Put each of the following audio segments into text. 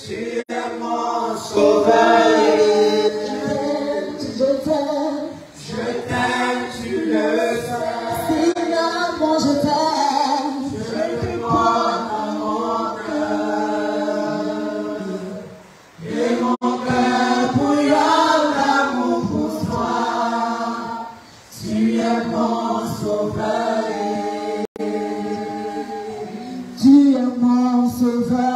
Tu es mon sauveur. Je t'aime, tu le sais. Finalement je t'aime. Je te porte dans mon cœur. Et mon cœur bouillonne d'amour pour toi. Tu es mon sauveur. Tu es mon sauveur.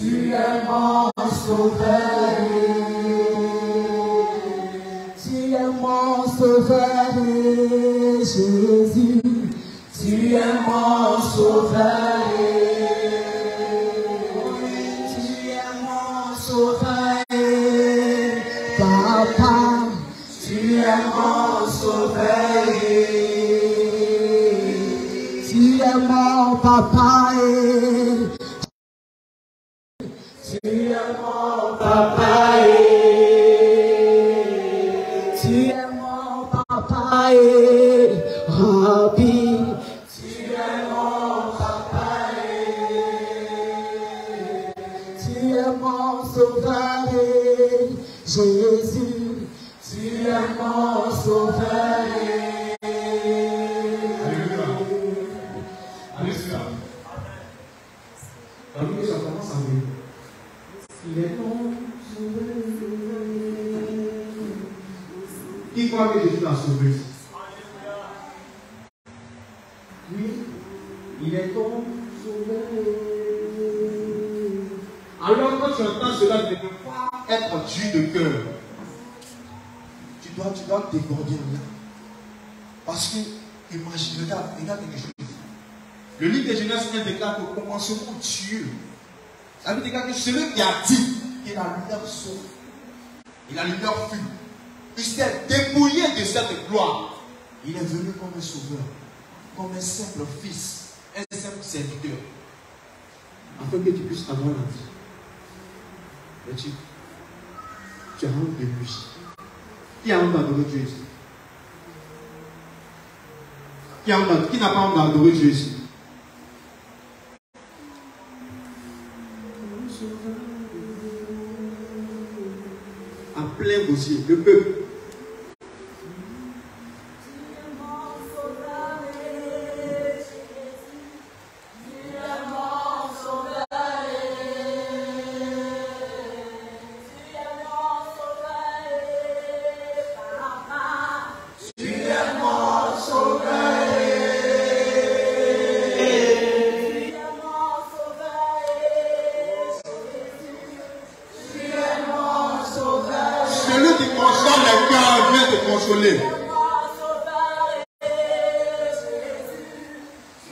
Tu es mon sauveur. Tu es mon sauveur, Jésus. Tu es mon sauveur. Tu es mon sauveur, Papa. Tu es mon sauveur. Tu es mon papa. Tu es mon papa. Tu es mon papa, Rabbi. Tu es mon papa. Tu es mon sauveur, Jésus. Tu es mon sauveur. Alléluia. La louange, ça commence à venir. Il est mon sauveur. Qui croit que Jésus l'a sauvé? Oui, il est ton sauveur. Alors quand tu entends cela, tu ne peux pas être dur de cœur. Tu dois déborder là. Parce que, imagine, regarde quelque chose. Le livre de Genèse déclare qu'au commencement, Dieu. Ça veut dire que celui qui a dit que la lumière sauve et la lumière fut, il s'est dépouillé de cette gloire. Il est venu comme un sauveur, comme un simple fils, un simple serviteur, afin que tu puisses avoir la vie. Mais tu as honte de lui. Qui a honte d'adorer Dieu ici? Qui n'a pas honte d'adorer Dieu ici? À plein gosier, le peuple. Consoler.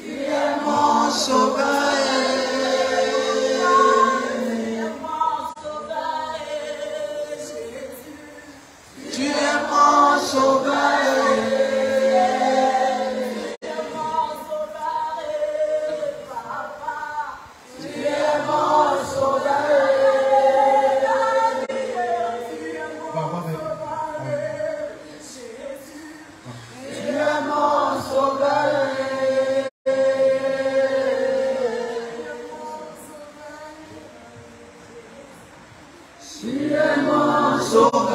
Tu es mon sauveur. Tu es mon sauveur.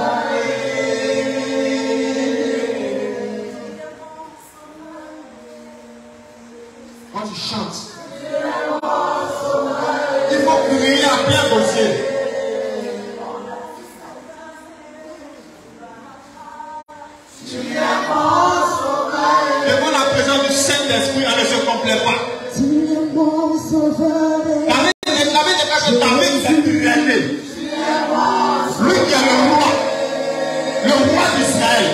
Quand tu chantes, il faut crier à plein gosier. Devant la présence du Saint-Esprit, elle ne se complaît pas. Tu es mon sauveur. La Bible déclare que David s'est duellé. Lui qui est le roi d'Israël.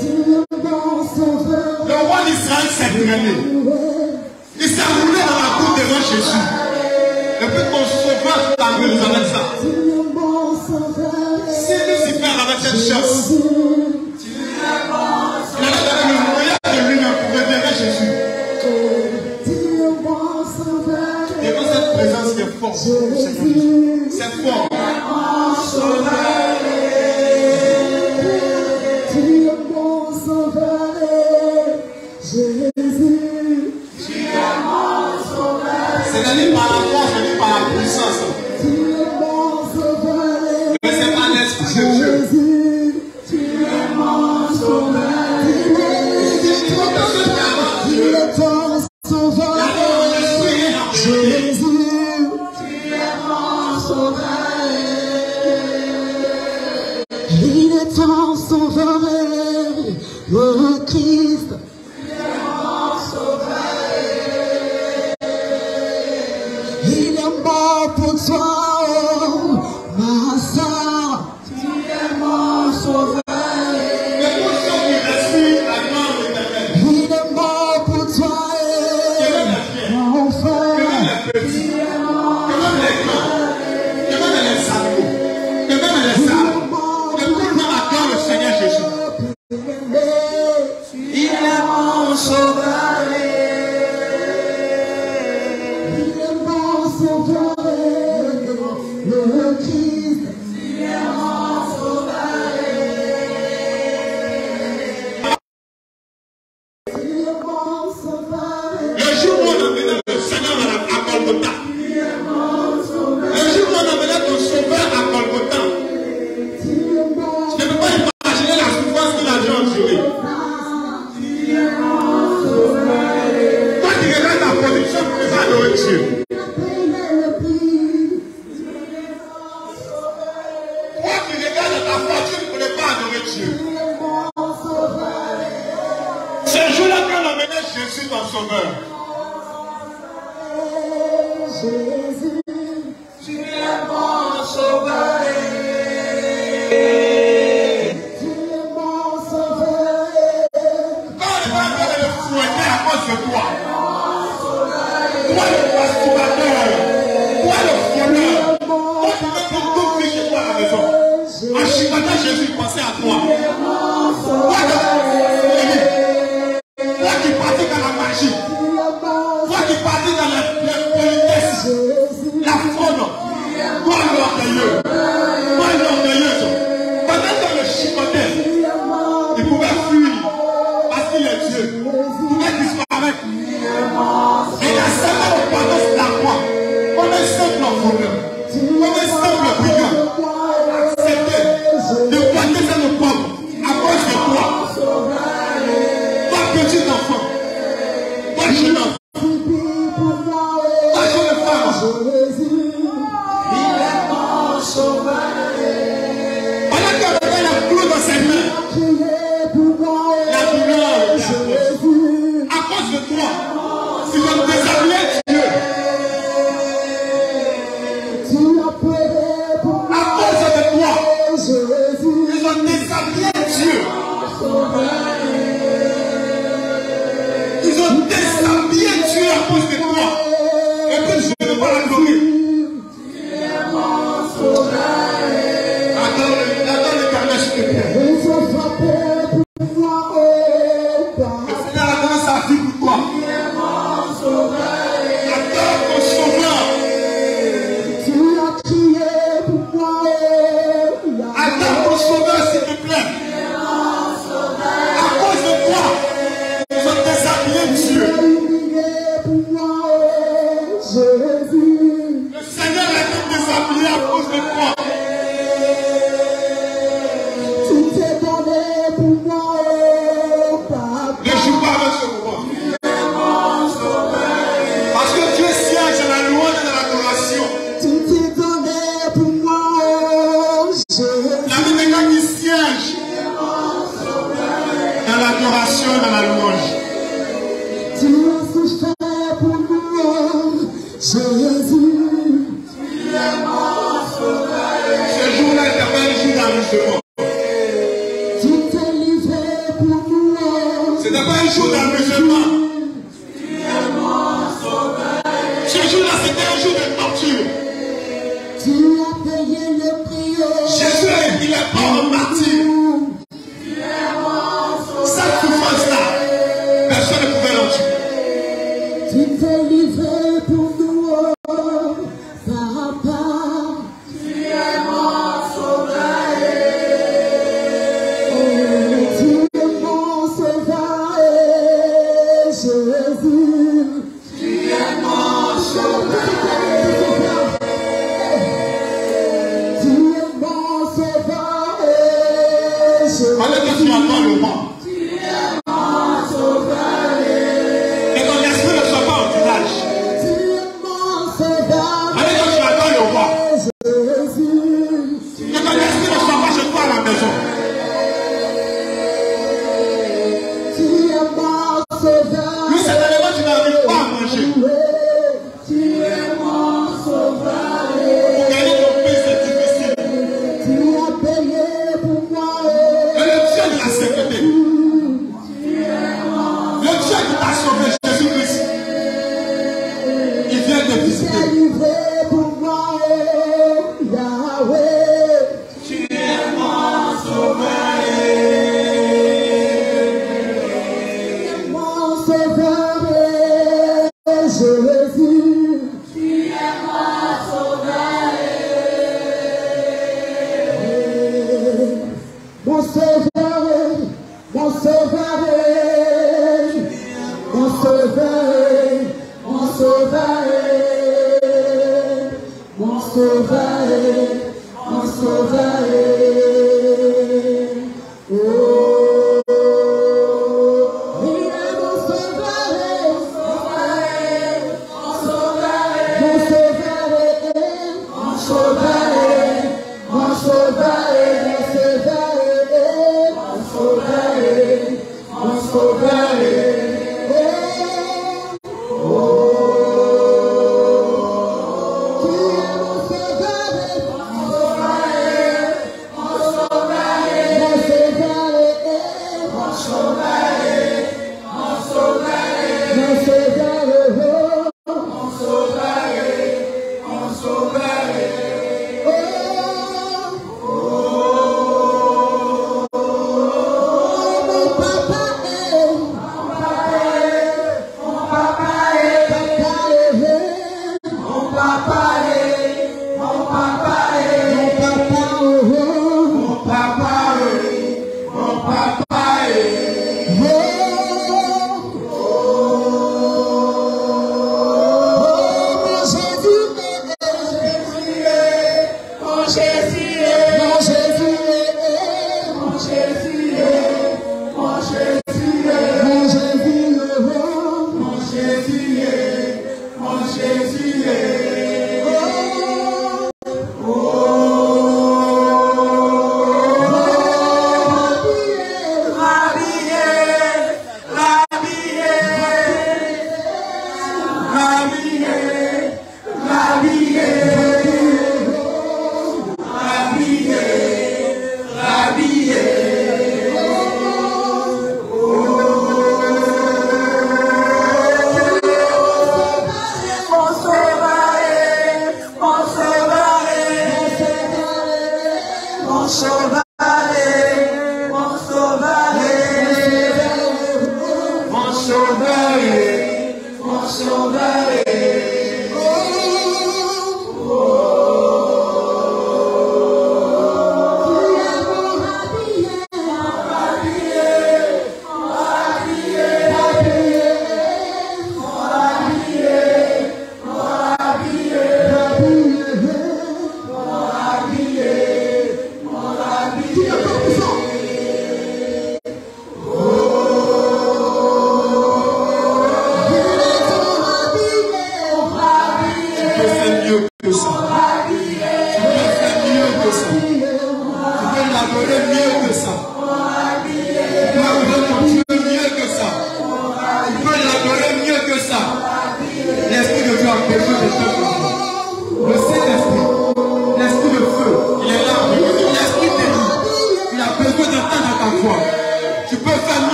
Tu es mon sauveur. Le roi d'Israël s'est duellé. Il s'est roulé dans la cour devant Jésus. Et puis ton sauveur t'amuse avec ça. Tu es mon sauveur. Si Lucifer avait cette chance, il allait donner le moyen de lui-même pour révéler Jésus. Tu es mon sauveur. Devant cette présence qui est forte, c'est fort. Tu es mon sauveur. Jésus. C'est la dis par la force, je dis par la puissance. Mais c'est pas l'esprit de Dieu. Tu es mon sauveur. Il est ton sauveur. Jésus. Tu es mon sauveur. Il est ton sauveur. Le Christ. Tu es mon sauveur. Il est mort pour toi, oh, ma soeur. Tu es mon sauveur. Il est mort pour toi, mon frère. Il est mon sauveur. Il est mon sauveur, le Christ. Tu es mon sauveur. Il est mon sauveur. Le jour où on amenait le Seigneur à Golgotha, le jour où on amenait ton sauveur à Golgotha, je ne peux pas imaginer la souffrance qu'il a dû endurer. Toi qui regardes ta position pour les adorer Dieu. Toi qui regardes ta fortune pour ne pas adorer Dieu. Ce jour-là, quand on amenait Jésus ton sauveur, Jésus. Tu es mon sauveur. Tu es mon sauveur. quand on est en train de le fouetter à cause de toi, toi le masturbateur, toi le violeur, toi qui veux que tout vit chez toi à la maison, en chicotant Jésus, pensez à toi. Toi qui pratique dans la magie, toi qui pratique dans la politesse, la fraude, toi l'orgueilleux, pendant que le chicotait, il pouvait fuir parce qu'il est Dieu, il pouvait disparaître. Et la seule apparence de la croix, on est simple voleur, on est simple brigand, accepté de pointer dans le pauvre à cause de toi. Toi petit enfant, toi jeune enfant, toi jeune femme, Il est mon sauveur. pendant qu'il avait la clou dans ses mains, la douleur était à cause de toi. Ils ont déshabillé Dieu. À cause de toi, ils ont déshabillé Dieu. Ils ont déshabillé Dieu à cause de toi. Et puis je ne veux pas l'adorer. Attends l'Éternel, s'il te plaît. Le Seigneur a donné sa vie pour toi. Adore ton sauveur. Adore ton sauveur, s'il te plaît. À cause de toi, ils ont déshabillé Dieu. Le Seigneur a été déshabillé à cause de toi. Ne joue pas avec ce moment. Parce que Dieu siège dans la louange et dans l'adoration. La Bible dit qu'il siège dans l'adoration et dans la louange. Ce jour-là est un jour d'enregistrement. C'est d'abord un jour d'enregistrement. Ce jour-là, c'était un jour de torture. Jésus, il est mort en martyr. Cette souffrance-là, personne ne pouvait l'en tuer. Tu t'es livré pour nous, Papa. Tu es mon sauveur. Tu es mon sauveur, Jésus. Tu es mon sauveur. adores le roi. Et ton esprit ne soit pas en village. Allez, quand tu adores le roi. Que ton esprit ne soit pas chez toi à la maison. Lui, c'est l'élément tu n'arrives pas à manger.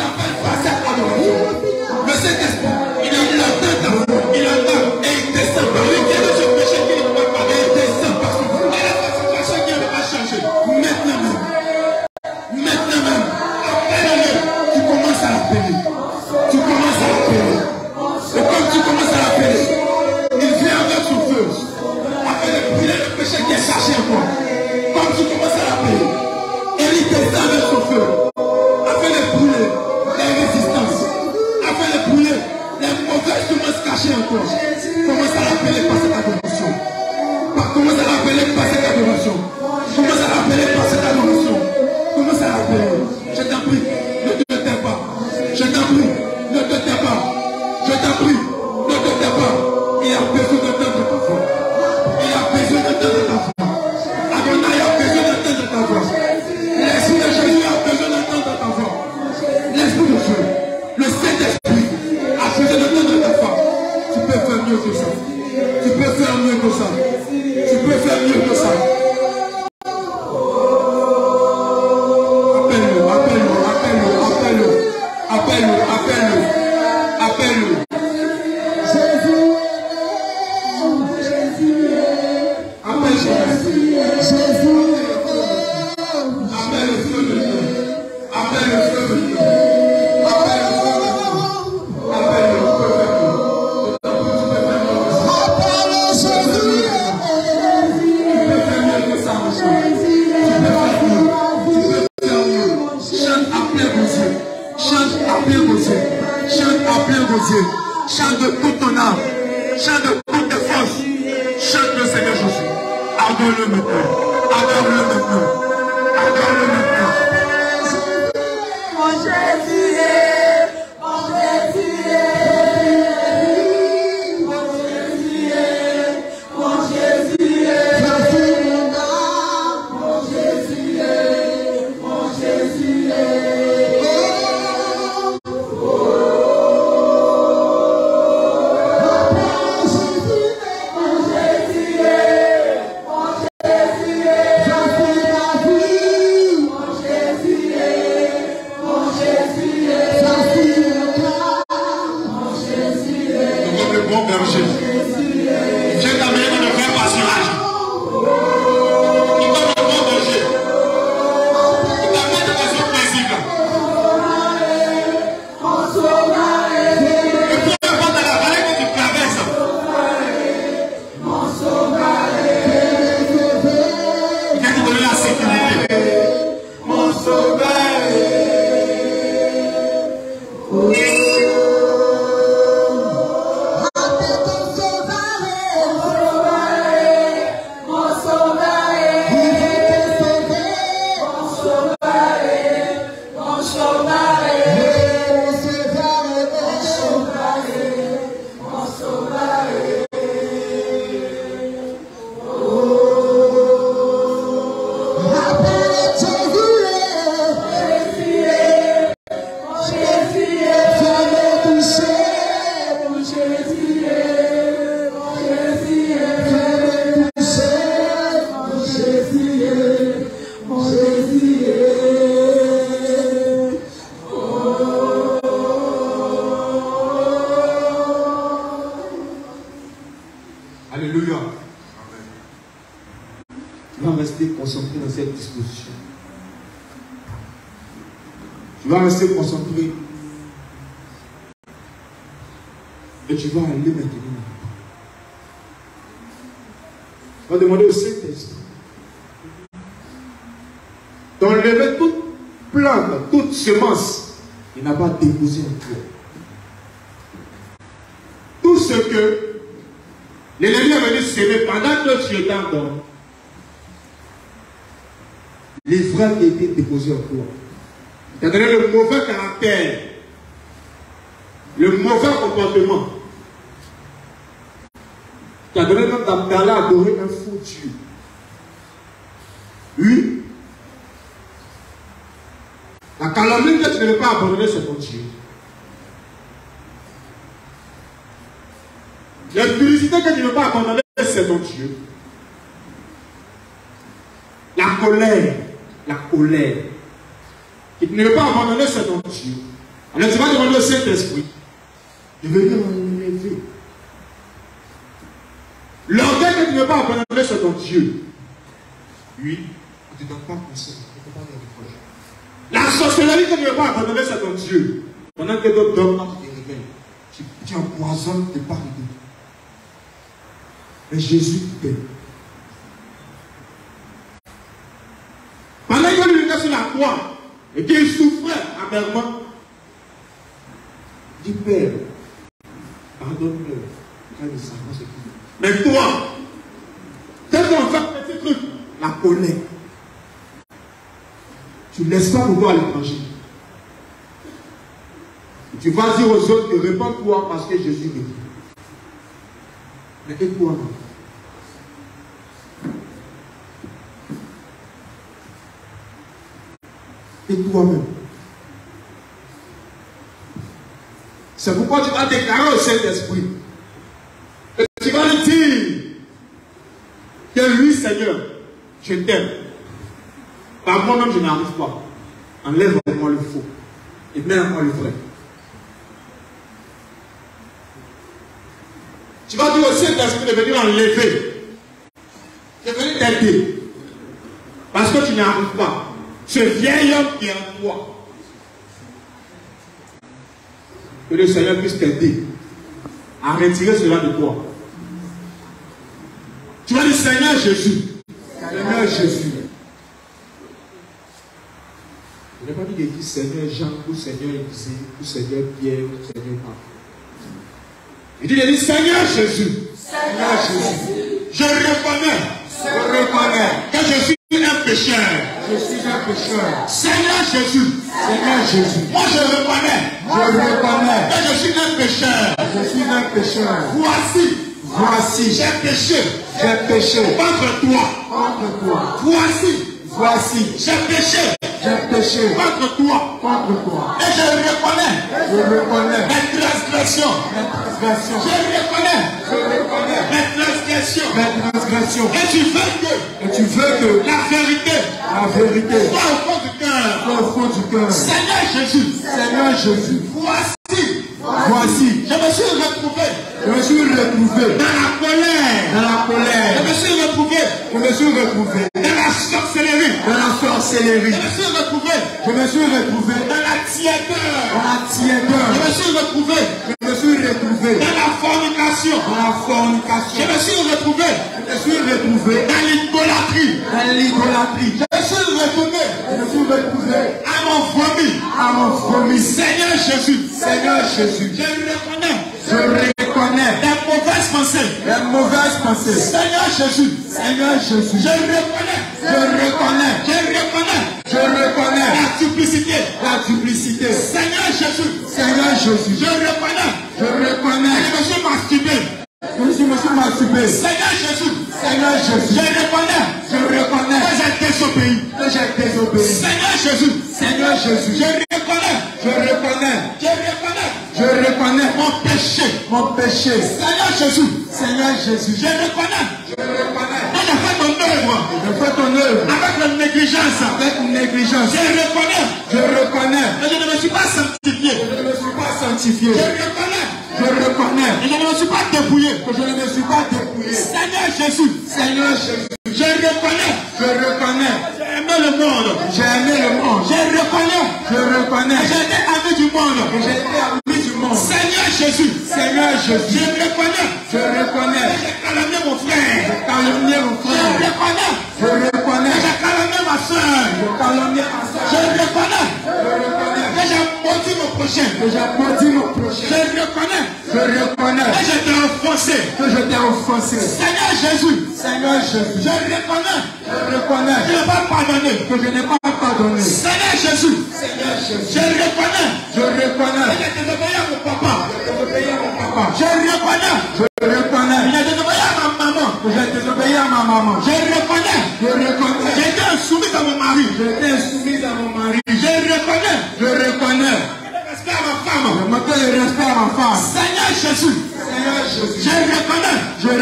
a fait passer à l'adoration. Le Saint-Esprit, il entend ta voix, il entend et il descend. Il y a de ce péché qui ne va pas, et il descend parce que il y a la situation qui ne va pas changer. Maintenant même, appelle-le, tu commences à l'appeler. Tu commences à l'appeler. Et comme tu commences à l'appeler, il vient avec son feu, afin de brûler le péché qui est caché en toi. Comme tu commences à l'appeler, il descend avec son feu, afin de brûler les résistances, afin de brûler les mauvaises semences cachées en toi. Commence à l'appeler par cette adoration. Commence à l'appeler par cette adoration. Commence à l'appeler par cette adoration. Commence à l'appeler. Je t'en prie, ne te tais pas. Je t'en prie, ne te tais pas. Je t'en prie, ne te tais pas. Il a besoin d'entendre ta voix. Il a besoin d'entendre ta voix. Adonai a besoin d'entendre ta voix. L'Esprit de Jésus a besoin d'entendre ta voix. L'Esprit de Dieu, le Saint-Esprit a besoin d'entendre ta voix. Tu peux faire mieux que ça. Tu peux faire mieux que ça. Tu peux faire mieux que ça. Appelle-le. Appelle Jésus. Appelle le feu de Dieu. Appelle le feu de Dieu. Appelle le feu de Dieu. Appelle le feu de Dieu. Appelle Jésus. Tu peux faire mieux que ça, mon cher. Tu peux faire mieux. Chante à plein gosier. Chante à plein gosier. Chante à plein gosier. Chante de toute ton âme. Chante de toutes tes forces. Chante le Seigneur Jésus. Adore-le maintenant. Adore-le maintenant. Adore-le maintenant. Mon Jésus, mon Jésus, mon Jésus, mon Jésus, mon Jésus, mon Jésus. Alléluia. Tu vas rester concentré dans cette disposition. Tu vas rester concentré. Et tu vas aller maintenant. Tu vas demander au Saint-Esprit d'enlever toute plante, toute semence qui n'a pas déposé en toi. Tout ce que l'ennemi est venu s'aimer pendant que tu étais encore. L'ivraie qui a été déposé en toi. Tu as donné le mauvais caractère, le mauvais comportement. Tu as donné même d'aller adorer un faux Dieu. Oui. La calomnie que tu ne veux pas abandonner, c'est ton Dieu. La publicité que tu ne veux pas abandonner, c'est ton Dieu. La colère que tu ne veux pas abandonner, c'est ton Dieu. Alors tu vas demander au Saint-Esprit de venir enlever l'orgueil que tu ne veux pas abandonner sur ton Dieu. Lui, il ne te donne pas conseil. La sorcellerie que tu ne veux pas abandonner sur ton Dieu. Pendant que d'autres dorment, quand tu te réveilles, tu empoisonnes de part et d'autre. Mais Jésus t'aime. Pendant que lui était sur la croix et qu'il souffrait amèrement, il dit Père, pardonne-le, car il savent ce qu'il fait. Mais toi, quand tu en fais petit truc, la colère, tu ne laisses pas pouvoir l'étranger. Tu vas dire aux autres que réponds-toi parce que Jésus me dit. Mais et toi-même? Et toi-même? C'est pourquoi tu vas déclarer au Saint-Esprit. Et tu vas lui dire que lui, Seigneur, je t'aime. Par moi-même, je n'arrive pas. Enlève-moi le faux et mets-moi le vrai. Tu vas dire au Saint-Esprit de venir enlever, de venir t'aider. Parce que tu n'y arrives pas. Ce vieil homme qui est en toi. Que le Seigneur puisse t'aider à retirer cela de toi. Tu vas dire Seigneur Jésus. Seigneur Jésus. Je n'ai pas dit de dire Seigneur Jean, ou Seigneur Élisée, ou Seigneur Pierre, ou Seigneur Marc. Il dit de dire Seigneur Jésus. Seigneur Jésus. Je reconnais que je suis un pécheur. Je suis un pécheur. Seigneur Jésus. Seigneur Jésus. Moi je reconnais que je suis un pécheur. Je suis un pécheur. Voici. J'ai péché. Contre toi. Voici. J'ai péché. Contre toi. Et je reconnais. Mes transgressions. Je reconnais. Mes transgressions. Et tu veux que la vérité soit au fond du cœur. Seigneur Jésus. Voici. Je me suis retrouvé. Dans la colère. Je me suis retrouvé. Dans la sorcellerie. Je me suis retrouvé. Dans la tiédeur. Je me suis retrouvé. Dans la fornication. Je me suis retrouvé. Dans l'idolâtrie. Je me suis retrouvé. À mon vomi. Seigneur Jésus. Je reconnais les mauvaises pensées. Seigneur Jésus. Je reconnais la duplicité. Seigneur Jésus. Je reconnais. Je me suis masturbé. Seigneur Jésus. Je reconnais que j'ai désobéi. Seigneur Jésus. Je reconnais mon péché. Seigneur Jésus. Je reconnais. Je fais ton œuvre. Avec la négligence. Je reconnais. Mais je ne me suis pas sanctifié. Je reconnais. Et je ne me suis pas dépouillé. Seigneur Jésus. Je reconnais. J'ai aimé le monde. Je reconnais. J'ai été ami du monde. Seigneur Jésus. Je reconnais. J'ai calomnié mon frère. Je reconnais. J'ai calomnié ma soeur. Je reconnais. Que j'ai maudit mon prochain. Je reconnais. Que je t'ai offensé. Seigneur Jésus. Je reconnais. Que je n'ai pas pardonné. Seigneur Jésus. Je reconnais. Que j'ai désobéi à mon papa. Je reconnais. Que j'ai désobéi à ma maman. Je reconnais. J'ai été insoumis à mon mari. Je reconnais. Je m'appelle le respect à ma femme. Seigneur Jésus. Je reconnais. Que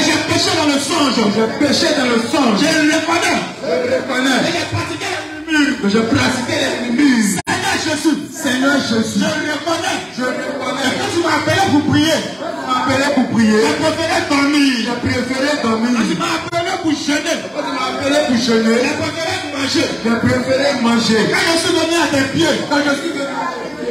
j'ai péché dans le songe. Je reconnais. Que j'ai pratiqué les murmures. Seigneur Jésus. Seigneur Jésus. Je reconnais. Je reconnais. Quand tu m'as appelé pour prier. Tu m'as appelé pour prier. J'ai préféré dormir. J'ai préféré dormir. Quand tu m'as appelé pour jeûner. Quand tu m'as appelé pour jeûner. J'ai préféré manger. J'ai préféré manger. Quand je suis venu à tes pieds. Quand je suis venu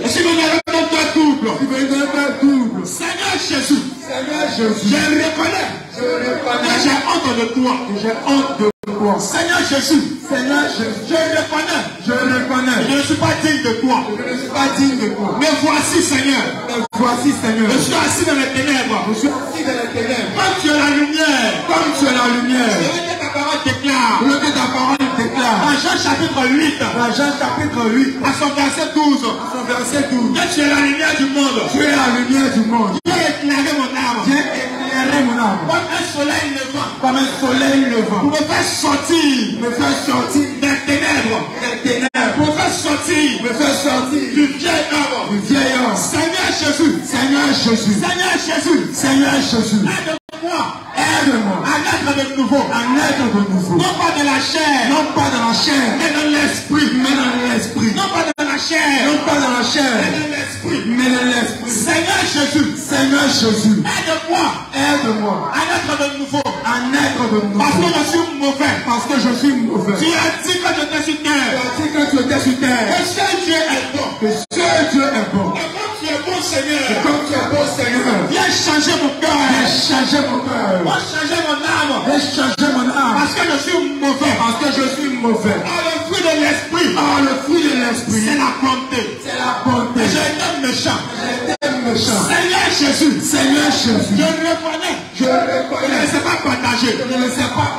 je suis venu avec un cœur double. Je suis venu avec un double. Seigneur Jésus. Seigneur Jésus. Je reconnais. Je reconnais. J'ai honte de toi. J'ai honte de toi. Seigneur Jésus. Seigneur Jésus. Je reconnais. Je reconnais. Je ne suis pas digne de toi. Je ne suis pas digne de toi. Mais voici, Seigneur. Mais voici, Seigneur. Je suis assis dans les ténèbres. Je suis assis dans les ténèbres. Comme tu es la lumière. Comme tu es la lumière. Je veux que ta parole déclare. Je veux que ta parole déclare. Dans Jean chapitre 8. Dans Jean chapitre 8. À son verset 12. À son verset 12. Que tu es la lumière du monde. Tu es la lumière du monde. Tu as éclairé mon âme. Viens éclairer mon âme. Comme un soleil levant. Comme un soleil levant. Pour me faire sortir. Me faire sortir des ténèbres. des ténèbres. Pour me faire sortir. Me faire sortir du vieil homme. du vieil homme. Seigneur Jésus. Seigneur Jésus. Seigneur Jésus. Seigneur Jésus. Aide-moi. Aide-moi À naître de nouveau. à naître de nouveau. Non pas de la chair. Non pas dans la chair. Mais dans l'esprit. Mais dans l'esprit. Non pas dans la chair. Non pas dans la chair. Mais dans l'esprit. Mais dans l'esprit. Seigneur Jésus. Seigneur Jésus. Aide-moi. Aide-moi À naître de nouveau. à naître de Parce que nouveau. je suis mauvais. Parce que je suis mauvais. Tu as dit que j'étais sur Tu terre. as dit que tu étais sur Que terre. seul Dieu est bon. Que seul Dieu est bon. Et comme tu es bon, Et Seigneur. comme tu es bon, Seigneur, Viens changer mon cœur. viens changer mon cœur. Viens changer mon âme. Viens changer mon âme. Parce que je suis mauvais. Parce que je suis mauvais. Ah, le fruit de l'esprit. Ah, le fruit de l'esprit, C'est la bonté. c'est la bonté. Et je t'aime méchant. J'étais méchant. Seigneur Jésus. Seigneur Jésus, Je reconnais. je Je ne reconnais. sais pas partager. Je ne sais pas.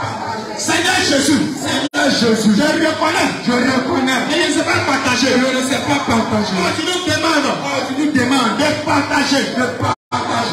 Seigneur Jésus. Seigneur Jésus, Je reconnais. je reconnais. Je ne sais pas partager. Je ne sais pas partager. Quand tu nous demandes Oh, tu nous demandes de partager. de partager.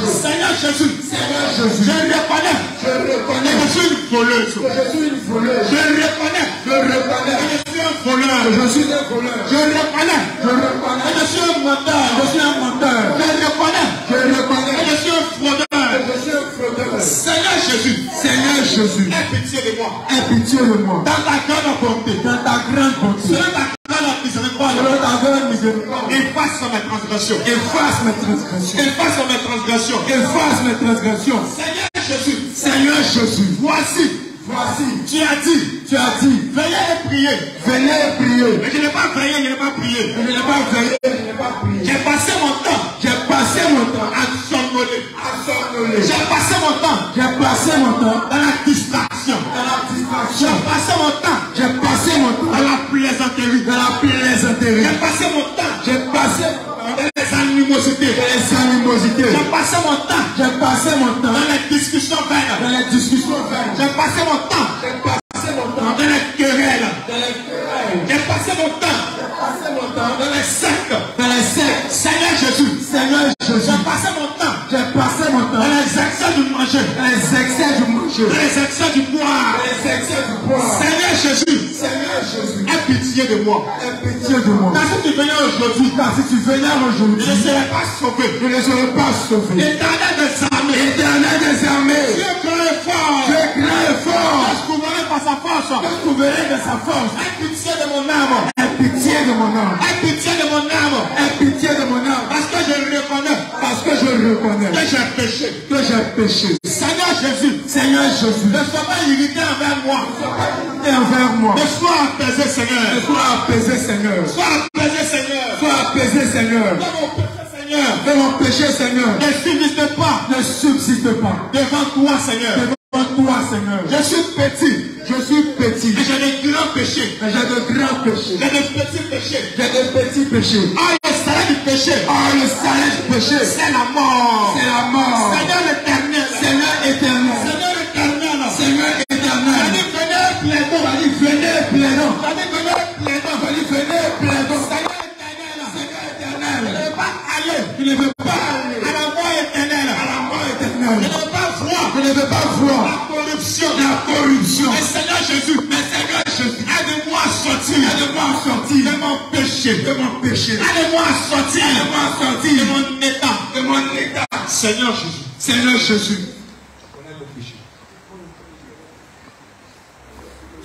Seigneur Jésus. Seigneur Je Jésus, reconnais. je reconnais Je suis une voleuse. que je suis une voleuse. Je reconnais. Je reconnais Je suis un voleur. que je suis un voleur. Je reconnais. Je reconnais Je suis un menteur. que je suis un menteur. Je reconnais. Je reconnais Je suis un fraudeur. que je suis un fraudeur. Seigneur Jésus. Seigneur Jésus, Aie pitié de moi. aie pitié de moi. Dans ta grande bonté. Dans ta grande bonté. Selon ta grande miséricorde. Selon ta grande miséricorde. Efface mes transgressions. Efface mes transgressions. Efface mes transgressions. Efface mes transgressions. Seigneur Jésus. Seigneur Jésus, Voici. voici, Tu as dit. tu as dit, Veillez et priez. venez prier. Mais je n'ai pas veillé, je n'ai pas prié. Je n'ai pas veillé, je n'ai pas prié. J'ai passé mon temps J'ai passé mon temps à somnoler. à somnoler. J'ai passé mon temps J'ai passé mon temps dans la distraction. dans la J'ai distraction. passé mon temps J'ai passé mon temps dans la plaisanterie. dans la plaisanterie. J'ai passé mon temps J'ai passé dans les animosités. dans les animosités. J'ai passé mon temps J'ai passé mon temps dans les discussions vaines. dans les discussions vaines. J'ai passé mon temps J'ai passé mon temps dans les querelles. dans les querelles. J'ai passé mon temps J'ai passé mon temps dans les sectes. dans les sectes. Seigneur Jésus. Seigneur Jésus, J'ai passé mon temps j'ai passé mon temps dans les excès du manger. dans les excès du manger, Dans les excès du boire. dans les excès du bois. Seigneur Jésus. Seigneur Jésus, Aie pitié de moi. aie pitié de moi. Car si tu venais aujourd'hui, Car si tu venais je aujourd'hui, ne serais pas sauvé. je ne serais pas sauvé. Éternel des armées. Éternel des armées, Dieu grand et fort. tu es grand et fort. Je trouverai par sa force. Je trouverai de sa force. Aie pitié de mon âme. Aie pitié de mon âme. Aie pitié de mon âme. Aie pitié de mon âme. Parce que je reconnais Parce que je reconnais que j'ai péché. que j'ai péché. Seigneur Jésus. Seigneur Jésus, Ne sois pas irrité envers moi. et envers moi, Mais sois apaisé, Seigneur. sois apaisé, Seigneur. Sois apaisé, Seigneur. Sois apaisé, Seigneur. Dans mon péché, Seigneur. De mon péché, Seigneur, Ne subsiste pas ne subsiste pas devant toi, Seigneur. devant toi, Seigneur. Je suis petit. Je suis petit, Et j'ai des grands péchés. mais j'ai de grands péchés. J'ai des petits péchés. J'ai de petits péchés. Ah, le salaire du péché. Oh, le salaire du péché, C'est la mort. c'est la mort. Seigneur l'éternel. Seigneur éternel, Seigneur l'éternel. Seigneur éternel, J'ai dit, venez, plaidons. allez, venez, plaidons. J'ai dit, venez, plaidons. Allez, venez, plaidons. Seigneur éternel. Seigneur Je éternel, ne veux pas aller tu ne veux pas aller à la mort éternelle. à la mort Je éternelle. ne veux pas voir Je ne veux pas voir la corruption. la corruption. Mais Seigneur Jésus, Mais Seigneur Jésus, aide-moi à sortir aide-moi à sortir de mon péché. de mon péché. Aide-moi à sortir Aide-moi à sortir de mon état. de mon état. Seigneur Jésus. Seigneur Jésus, Connais mon péché.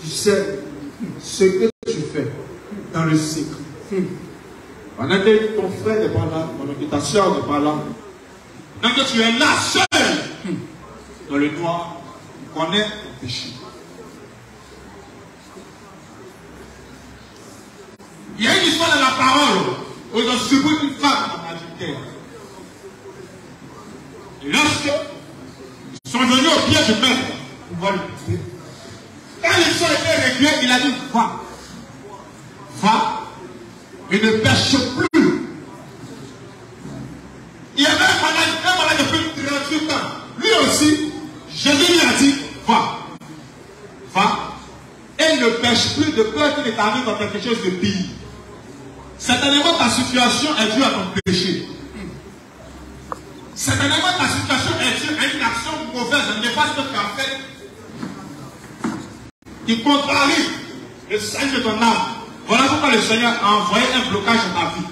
tu sais ce que tu fais dans le secret. Pendant que ton frère n'est pas là, pendant que ta soeur n'est pas là, pendant que tu es là seul, dans le noir, tu connais ton péché. Il y a une histoire dans la parole où ils ont subi une femme en adultère. Et lorsque ils sont venus au pied du maître pour voir le péché, quand ils sont été réglés, il a dit va, va et ne pêche plus. Il y avait un malade depuis 38 ans. Lui aussi, Jésus lui a dit va, va et ne pêche plus de peur qu'il t'arrive dans quelque chose de pire. Certainement ta situation est due à ton péché. Certainement ta situation est due à une action mauvaise, néfaste que tu as faite, qui contrarie le salut de ton âme. Voilà pourquoi le Seigneur a envoyé un blocage dans ta vie.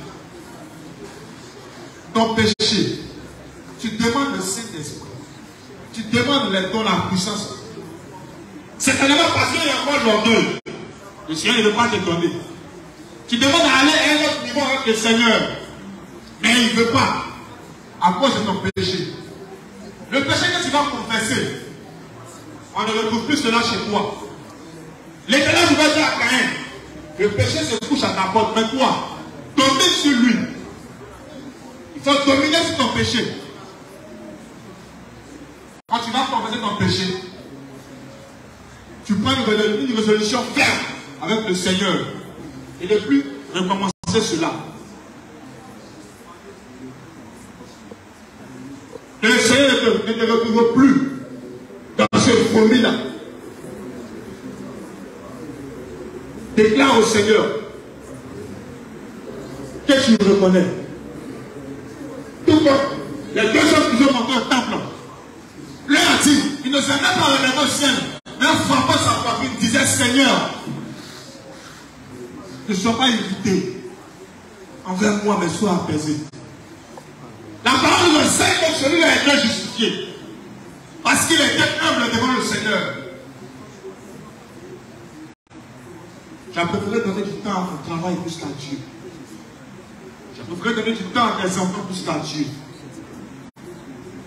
Ton péché, tu demandes le Saint-Esprit. Tu demandes les dons, la puissance. Certainement parce qu'il y a encore l'orgueil. Le Seigneur ne veut pas te donner. Tu demandes d'aller à un autre niveau avec le Seigneur. Mais il ne veut pas. À cause de ton péché. Le péché que tu vas confesser, on ne retrouve plus cela chez toi. L'Éternel va dire à Caïn, le péché se couche à ta porte, mais toi, domine sur lui. Il faut dominer sur ton péché. Quand tu vas confesser ton péché, tu prends une résolution ferme avec le Seigneur. Et de plus recommencer cela. Que le Seigneur ne te retrouve plus dans ce folie-là. Déclare au Seigneur que tu le reconnais. Tout comme les deux hommes qui ont monté au temple, leur a dit, il ne s'est même pas relevé au ciel, mais en frappant sa poitrine, il disait Seigneur, ne sois pas irrité envers moi, mais sois apaisé. La parole de Seigneur que celui-là a été justifié parce qu'il était humble devant le Seigneur. J'ai préféré donner du temps à mon travail plus qu'à Dieu. J'ai préféré donner du temps à mes enfants plus qu'à Dieu.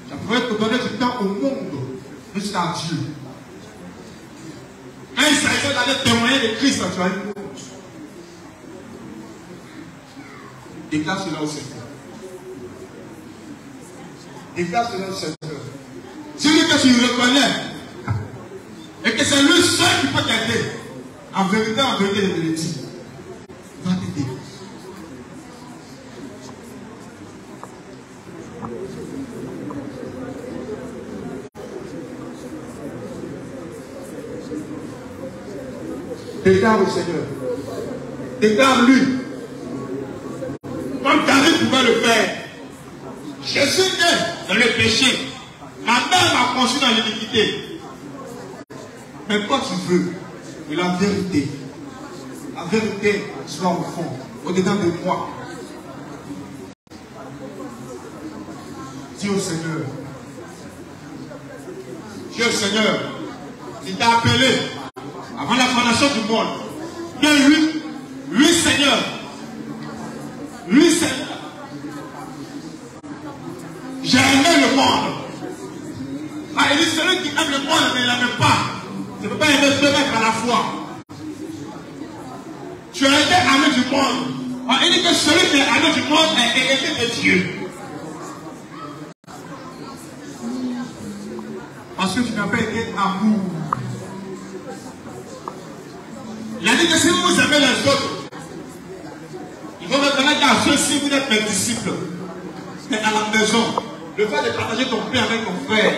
J'ai préféré donner du temps au monde plus qu'à Dieu. Quand il s'agit d'aller témoigner de Christ, tu as une honte. Déclare cela au Seigneur. Déclare cela au Seigneur. Celui que tu reconnais et que c'est lui seul qui peut t'aider. En vérité, je le dis. Va t'aider. Déclare au Seigneur. Déclare-lui. Comme David pouvait le faire. Je suis né dans le péché. Ma mère m'a conçu dans l'iniquité. Mais toi tu veux que la vérité soit au fond, au-dedans de moi. Dis au Seigneur. Dis au Seigneur. Il t'a appelé avant la fondation du monde. Que lui Seigneur. Lui Seigneur. J'ai aimé le monde. Ah, il dit celui qui aime le monde, mais il n'aime pas. Tu ne peux pas aimer deux mecs à la fois. Tu as été ami du monde. Ah, il dit que celui qui est ami du monde est aimé de Dieu. Parce que tu n'as pas été amour. Il a dit que si vous aimez les autres, il faut reconnaître à ceux-ci vous êtes mes disciples. Mais à la maison, le fait de partager ton pain avec ton frère,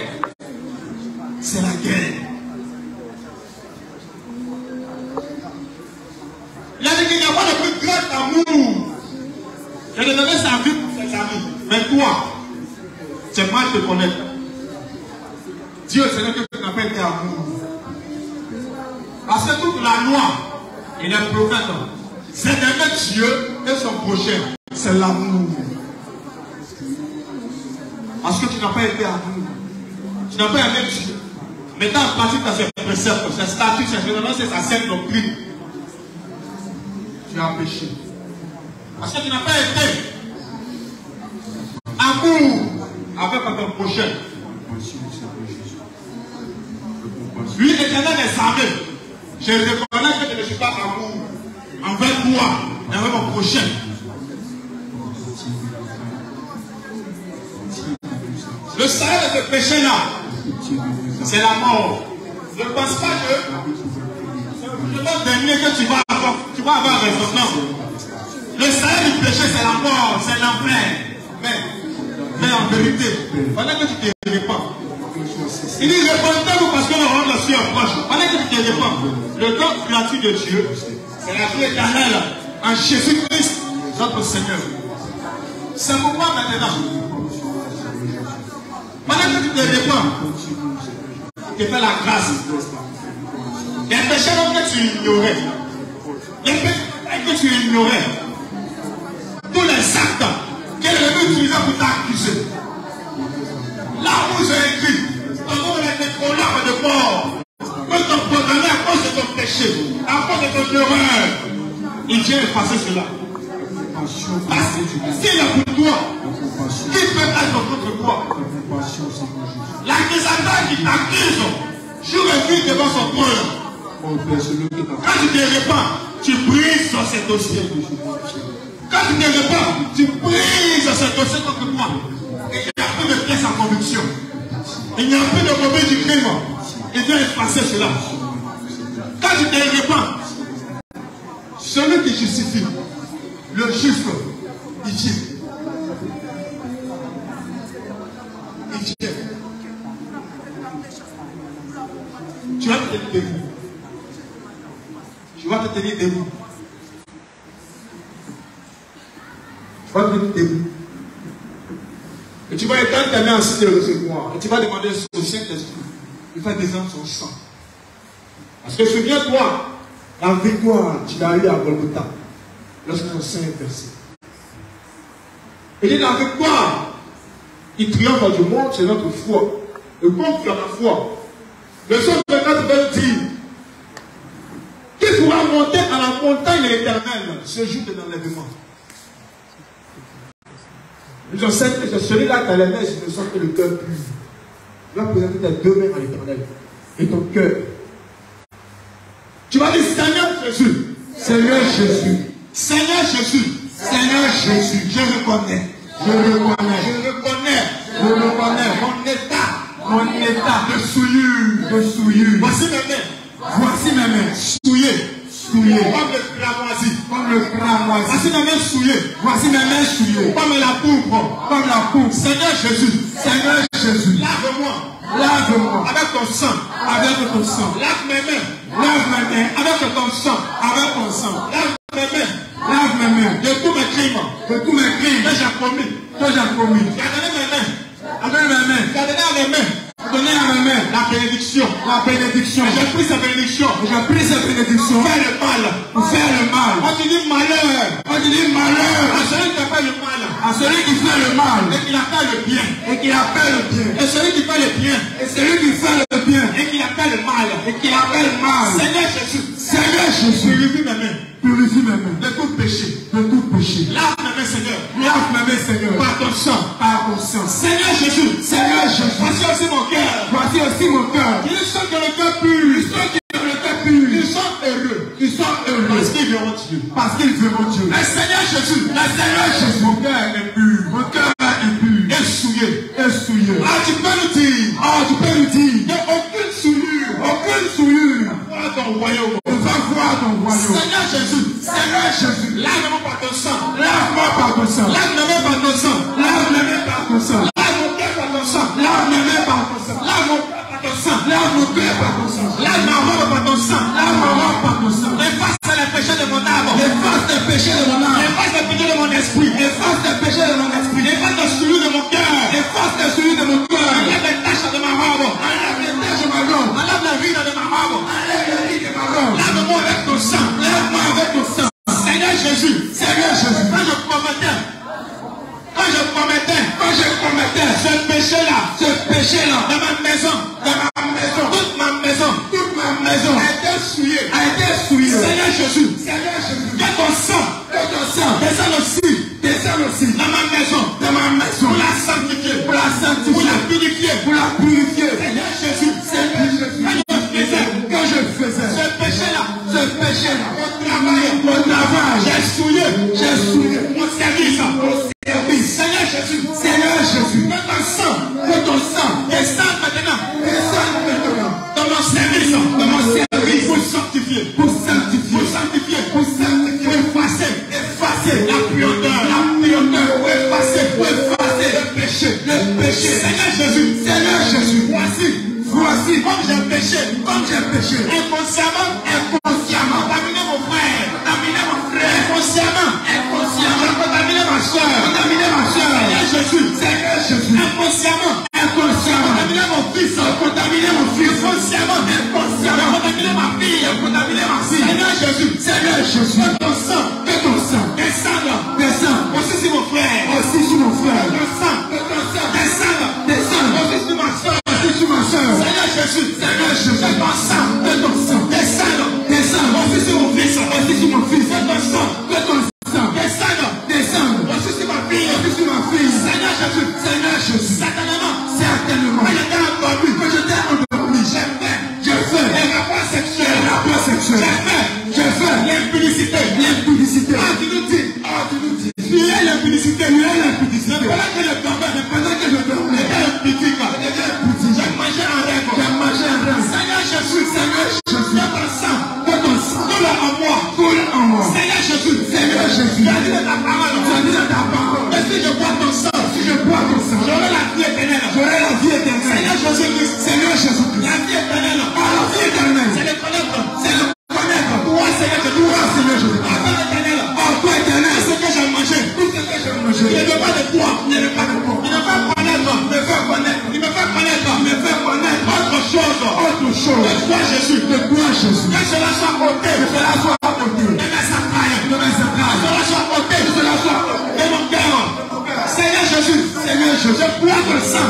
c'est la guerre. Il a dit qu'il n'y a pas de plus grand amour. Il a donné sa vie pour ses amis. Mais toi, c'est mal de te connaître. Dis au Seigneur que tu n'as pas été amour. Parce que toute la loi et les prophètes, c'est d'aimer Dieu et son prochain. C'est l'amour. Parce que tu n'as pas été amour. Tu n'as pas aimé Dieu. Mettant en pratique ses préceptes, ses statuts, ses ordonnances et sa sainte doctrine. Tu as péché. Parce que tu n'as pas été amour avec ton prochain. Lui, l'Éternel est armé. Je reconnais que je ne suis pas amour envers toi et avec mon prochain. Le salaire de ce péché-là, c'est la mort. Ne pense pas que le dernier que tu vas avoir raison. Non. Le salaire du péché, c'est la mort, c'est l'enfer. Mais en vérité, pendant que tu te répands, il dit répandez-vous parce que le roi de la ciel approche. Pendant que tu te répands, le don gratuit de Dieu, c'est la vie éternelle en Jésus-Christ, notre Seigneur. C'est pourquoi maintenant, pendant que tu te répands, tu fais la grâce. Les péchés que tu ignorais, les péchés que tu ignorais, tous les actes que l'ennemi utilisait pour t'accuser. Là où j'ai écrit, ton nom est décollable de mort, que ton condamné à cause de ton péché, à cause de ton erreur, il vient effacer cela. Parce que s'il est pour toi, qui peut être contre toi? L'accusateur qui t'accuse, jour et nuit devant son trône. Quand tu te répands, tu brises sur ce dossier. Quand tu te répands, tu brises sur ce dossier contre moi. Et il n'y a plus de pièces en conviction. Il n'y a plus de mauvais du crime. Il vient effacer cela. Quand tu te répands, celui qui justifie, le juste, il vient. Il vient. Tu vas te tenir debout. Tu vas te tenir debout. Tu vas te tenir debout. Et tu vas étendre ta main ainsi de le recevoir. Et tu vas demander au Saint-Esprit. Il va descendre son sang. Parce que souviens-toi, la victoire, tu l'as eu à Golgotha. Lorsque ton sang est versé. Et dit la victoire, il triomphe du monde, c'est notre foi. Le monde qui a la foi. Le son de notre veut dire qu'il pourra monter à la montagne éternelle ce jour de l'enlèvement. Je sais que c'est celui-là qui a les mains, je ne sens que le cœur pur. Tu vas présenter tes deux mains à l'éternel et ton cœur. Tu vas dire Seigneur Jésus, Seigneur Jésus, Seigneur Jésus, Seigneur Jésus, je reconnais mon état de souillure. Voici mes mains, souillées, comme le cramoisi. Voici mes mains souillées, comme la pourpre. Seigneur Jésus, lave-moi avec ton sang. Lave mes mains avec ton sang. Lave mes mains de tous mes crimes que j'ai commis. Gardez mes mains. Donnez à mes mains la bénédiction. J'ai pris cette bénédiction. Faire le mal. On dit malheur. À celui qui fait le mal. Et qui appelle le bien. Et celui qui fait le bien. Et qui appelle le mal. Seigneur Jésus. Purifie mes mains. De tout péché. Lave mes mains, Seigneur. Par ton sang. Seigneur Jésus. Voici aussi mon cœur. Ils sont dans le cœur pur. Ils sont heureux. Parce qu'ils verront Dieu. Mais Seigneur Jésus. Mon cœur est pur. Et souillé. Ah, tu peux nous dire. Il n'y a aucune souillure. Va voir ton royaume. Seigneur Jésus. Lave-moi par ton sang. Lave mes mains par ton sang. Lave mon cœur par ton sang. Lave mon cœur par ton sang. Lave ma robe par ton sang. Efface les péchés de mon âme. Efface les péchés de mon esprit. Efface les souillures de mon cœur. Enlève les taches de ma robe. Enlève la ride de ma robe. Lave-moi avec ton sang. Seigneur Jésus. Quand je promettais ce péché-là dans ma maison, toute ma maison a été souillée. Seigneur Jésus, que ton sang Descends aussi. Dans ma maison. Pour la sanctifier. Pour la purifier. Seigneur Jésus. Quand je faisais. Ce péché-là. Au travail. J'ai souillé. Mon service. Seigneur Jésus. Que ton sang. Descends maintenant. Dans mon service. Pour sanctifier. Pour effacer la puanteur. Pour effacer le péché. Seigneur Jésus. Voici. Comme j'ai péché. Inconsciemment. Contaminé mon frère. Inconsciemment. J'ai contaminé ma soeur. Seigneur Jésus. Inconsciemment. Contaminé mon fils. Inconsciemment. Contaminé ma fille. Seigneur Jésus. Que ton sang. Descende. Aussi sur mon frère. Que ton sang. Descende. Aussi sur ma soeur. Seigneur Jésus. Que ton sang. Descende. Aussi sur mon fils. Que ton sang. Descende. Aussi sur ma fille. Seigneur Jésus. Certainement. Que je t'ai endormi. J'ai fait. Les rapports sexuels. J'ai fait. L'impudicité. Ah, tu nous dis. Fuyez l'impudicité. Pendant que je dormais. J'ai mangé un rêve. Seigneur Jésus. Que ton sang. Coule en moi. Seigneur Jésus. Tu as dit dans ta parole. Et si je bois ton sang. J'aurai la vie éternelle. Seigneur Jésus-Christ. La vie éternelle. C'est le connaître. Toi, Seigneur Jésus. Toi éternel. Ce que j'ai mangé. Il ne veut pas de toi. Il me fait connaître. Autre chose. De toi, Jésus. Que cela soit ôté. De mes entrailles. Que cela soit ôté. De mon cœur. Seigneur Jésus. Je bois ton sang.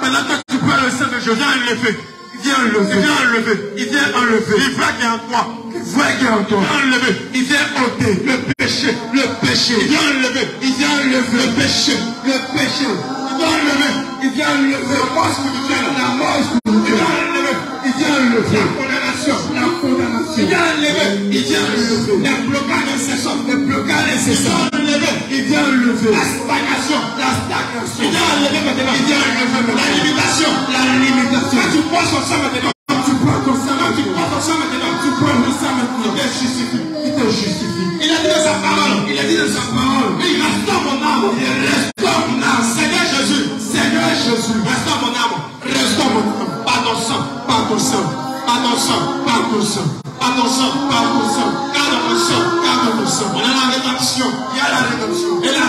Pendant que tu bois le sang de Jésus, viens enlever. Il vient enlever. Il va qui est en toi. Il vient ôter le péché. Il vient enlever. Le péché. Il vient enlever. La mort spirituelle. Il vient enlever. La condamnation. Il vient enlever. Les blocages incessants. Il vient enlever. La stagnation. Il vient enlever maintenant. La limitation. Quand tu bois son sang maintenant. Il te justifie. Il a dit dans sa parole. Il restaure mon âme. Seigneur Jésus. Restaure mon âme. Par ton sang. On a la rédemption. Il y a la rédemption. Et la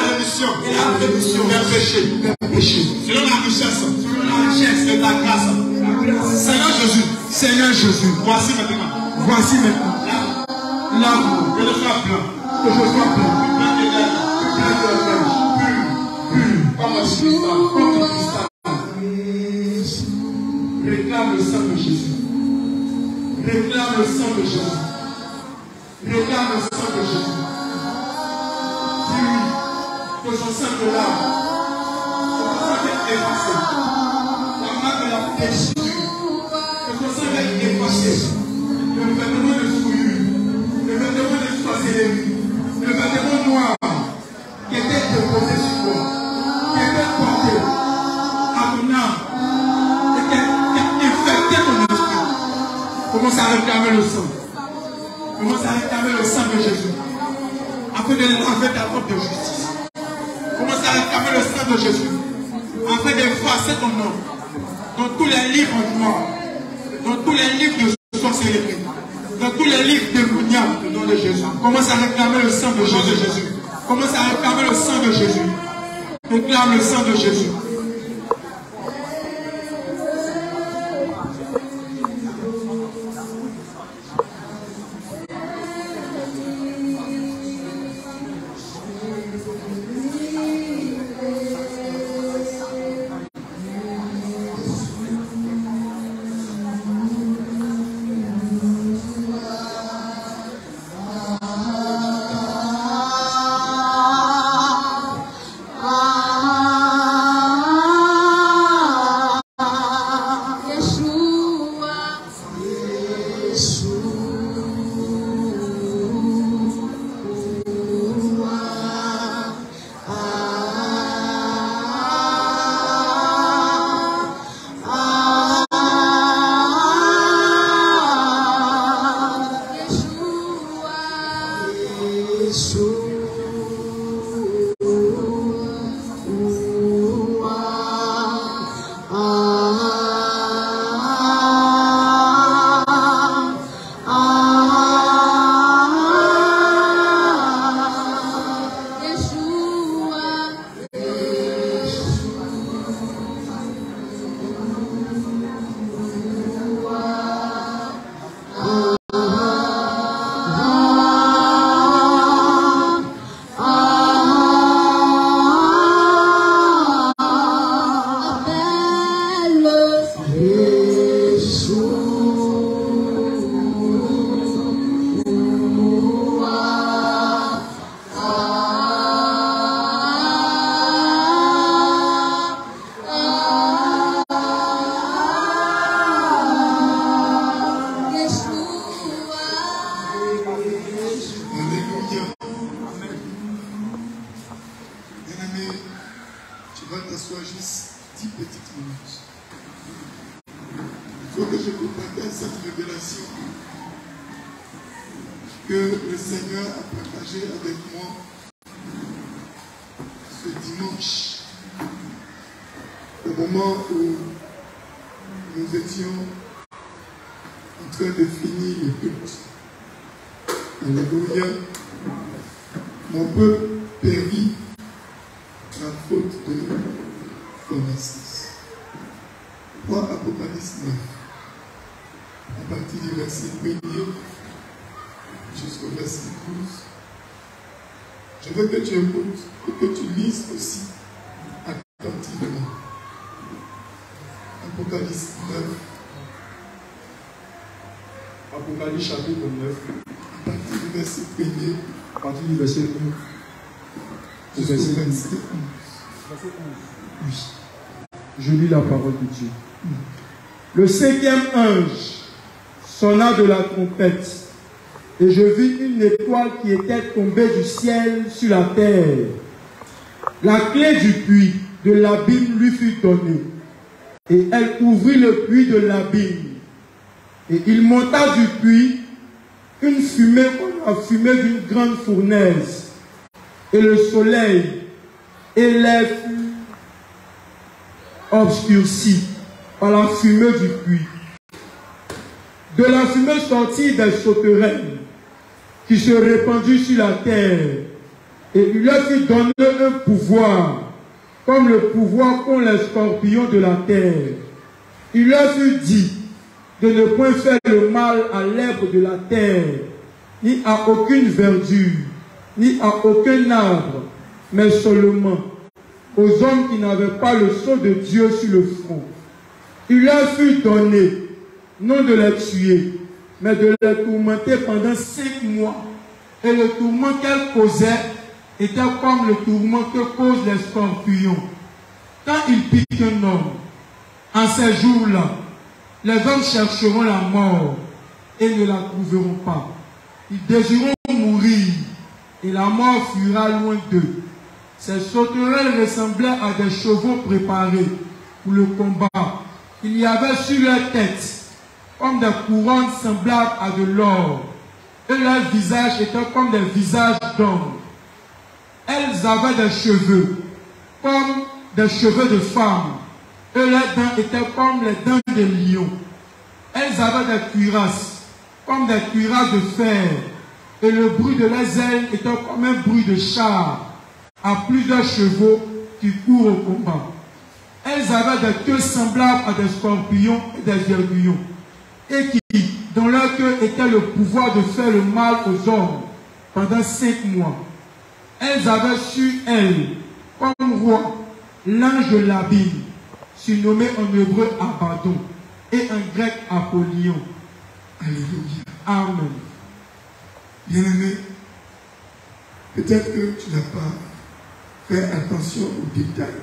rémission. Des péchés. Selon la richesse et la grâce. Seigneur Jésus. Voici maintenant. L'amour. Que je sois plein. Comme un cristal. Réclame le sang de Jésus. Dis-lui que son sang de l'âme, son sang est effacé. La main de la péché, que son sang est effacé. sorciers, le vêtement de souillure, le vêtement de sorcellerie, le vêtement noir qui était déposé sur toi, qui était porté à ton âme et qui a infecté ton esprit. Commence à réclamer le sang. Commence à réclamer le sang de Jésus afin de laver ta robe de justice. Commence à réclamer le sang de Jésus afin d'effacer ton nom dans tous les livres du monde, dans tous les livres de sorcellerie, dans tous les livres démoniaques, au nom de Jésus. Commence à réclamer le sang de Jésus. Commence à réclamer le sang de Jésus. Réclame le sang de Jésus. Apocalypse chapitre 9, à partir du verset 1er, à partir du verset 1 au verset 11. Oui. Je lis la parole de Dieu. Le cinquième ange sonna de la trompette, et je vis une étoile qui était tombée du ciel sur la terre. La clé du puits de l'abîme lui fut donnée, et elle ouvrit le puits de l'abîme. Et il monta du puits une fumée comme la fumée d'une grande fournaise. Et le soleil et l'air furent obscurcis par la fumée du puits. De la fumée sortit des sauterelles qui se répandirent sur la terre. Et il leur fut donné un pouvoir, comme le pouvoir qu'ont les scorpions de la terre. Il leur fut dit de ne point faire le mal à l'herbe de la terre, ni à aucune verdure, ni à aucun arbre, mais seulement aux hommes qui n'avaient pas le sceau de Dieu sur le front. Il leur fut donné, non de les tuer, mais de les tourmenter pendant 5 mois. Et le tourment qu'elles causaient était comme le tourment que causent les scorpions. Quand ils piquent un homme, en ces jours-là, les hommes chercheront la mort, et ne la trouveront pas. Ils désireront mourir, et la mort fuira loin d'eux. Ces sauterelles ressemblaient à des chevaux préparés pour le combat. Il y avait sur leur tête comme des couronnes semblables à de l'or, et leurs visages étaient comme des visages d'hommes. Elles avaient des cheveux comme des cheveux de femmes, et leurs dents étaient comme les dents des lions. Elles avaient des cuirasses comme des cuirasses de fer, et le bruit de leurs ailes était comme un bruit de char à plusieurs chevaux qui courent au combat. Elles avaient des queues semblables à des scorpions et des aiguillons, et qui, dans leur queue, était le pouvoir de faire le mal aux hommes pendant 5 mois. Elles avaient sur elles, comme roi, l'ange de l'abîme, surnommé en hébreu Abaddon, et en grec Apollyon. Alléluia. Amen. Bien-aimé, peut-être que tu n'as pas fait attention aux détails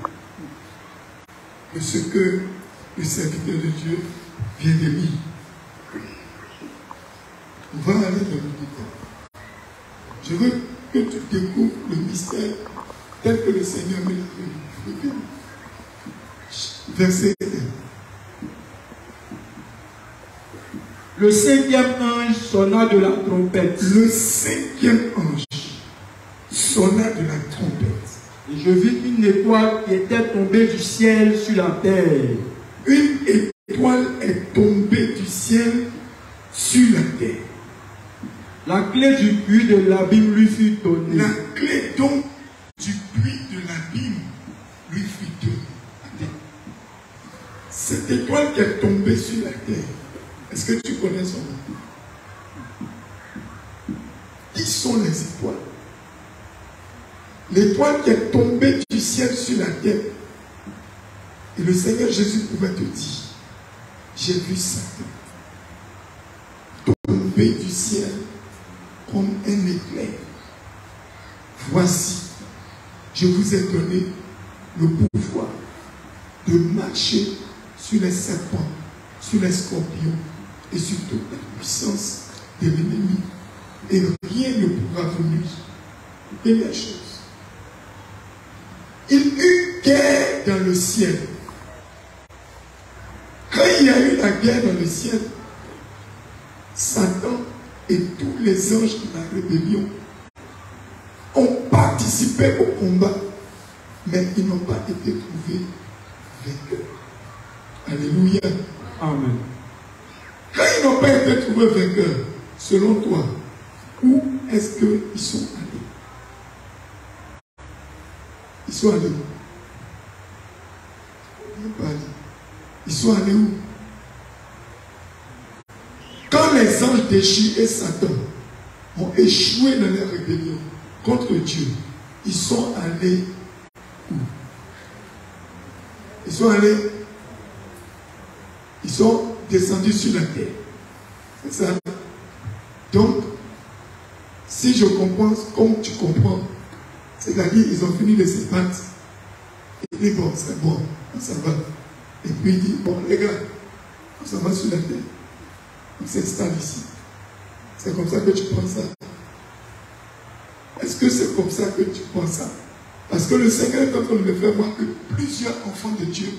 de ce que le serviteur de Dieu vient de lire. On va aller dans le détail. Je veux que tu découvres le mystère tel que le Seigneur me l'a révélé. Verset 1. Le 5e ange sonna de la trompette. Le 5e ange sonna de la trompette. Et je vis une étoile qui était tombée du ciel sur la terre. Une étoile est tombée du ciel sur la terre. La clé du puits de l'abîme lui fut donnée. La clé donc du puits de l'abîme lui fut donnée. Cette étoile qui est tombée sur la terre, est-ce que tu connais son nom? Qui sont les étoiles? L'étoile qui est tombée du ciel sur la terre. Et le Seigneur Jésus pouvait te dire, j'ai vu Satan tomber du ciel comme un éclair. Voici, je vous ai donné le pouvoir de marcher sur les serpents, sur les scorpions et sur toute la puissance de l'ennemi. Et rien ne pourra vous nuire. Première chose. Il eut guerre dans le ciel. Quand il y a eu la guerre dans le ciel, Satan et tous les anges de la rébellion ont participé au combat, mais ils n'ont pas été trouvés vainqueurs. Alléluia. Amen. Quand ils n'ont pas été trouvés vainqueurs, selon toi, où est-ce qu'ils sont allés? Ils sont allés où? Ils sont allés où? Quand les anges déchus et Satan ont échoué dans leur rébellion contre Dieu, ils sont allés où? Ils sont allés, ils sont descendus sur la terre. C'est ça. Donc, si je comprends comme tu comprends, c'est-à-dire ils ont fini de se battre. Il dit bon, c'est bon, ça va. Et puis il dit, bon les gars, on s'en va sur la terre. On s'installe ici. C'est comme ça que tu penses ça. Est-ce que c'est comme ça que tu penses ça? Parce que le Seigneur est en train de me faire voir que plusieurs enfants de Dieu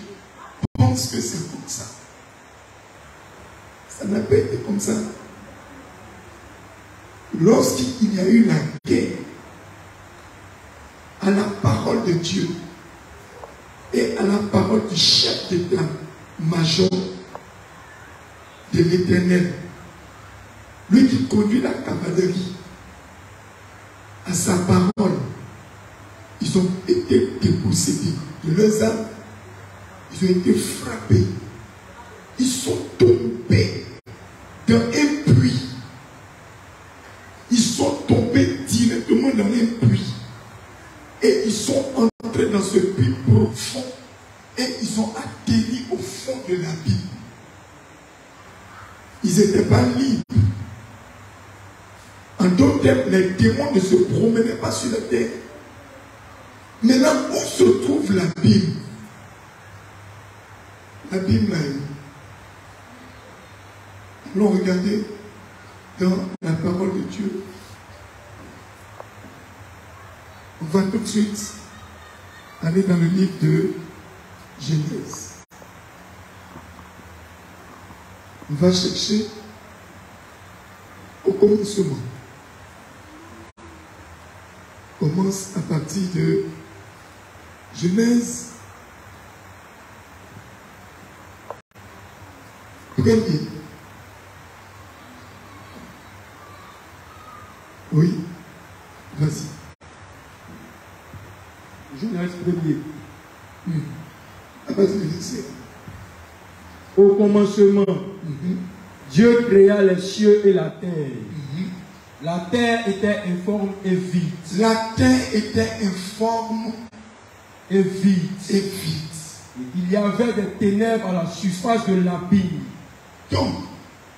pensent que c'est comme ça. Ça n'a pas été comme ça. Lorsqu'il y a eu la guerre, à la parole de Dieu et à la parole du chef d'état-major de l'Éternel, lui qui conduit la cavalerie, à sa parole, ils ont été dépossédés de leurs âmes, ils ont été frappés, ils sont tombés dans un puits, ils sont tombés directement dans un puits. Et ils sont entrés dans ce puits profond et ils ont atterri au fond de l'abîme. Ils n'étaient pas libres. En d'autres termes, les démons ne se promenaient pas sur la terre. Maintenant, où se trouve l'abîme? L'abîme là. Allons regarder dans la parole de Dieu. On va tout de suite aller dans le livre de Genèse. On va chercher au commencement. On commence à partir de Genèse 1er. Oui, vas-y. Genèse 1er. À partir du verset. Au commencement, Dieu créa les cieux et la terre. La terre était informe et vide. La terre était informe et vide. Et vide. Il y avait des ténèbres à la surface de l'abîme. Donc,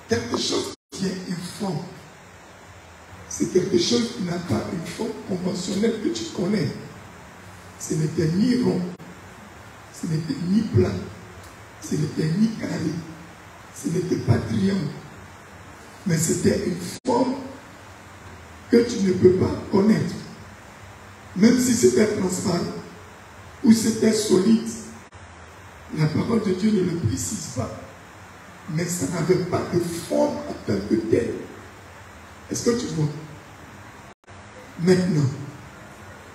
quelque chose qui est informe, c'est quelque chose qui n'a pas une forme conventionnelle que tu connais. Ce n'était ni rond, ce n'était ni plat, ce n'était ni carré, ce n'était pas triangle, mais c'était une forme que tu ne peux pas connaître. Même si c'était transparent ou c'était solide, la parole de Dieu ne le précise pas. Mais ça n'avait pas de forme en tant que telle. Est-ce que tu vois? Maintenant.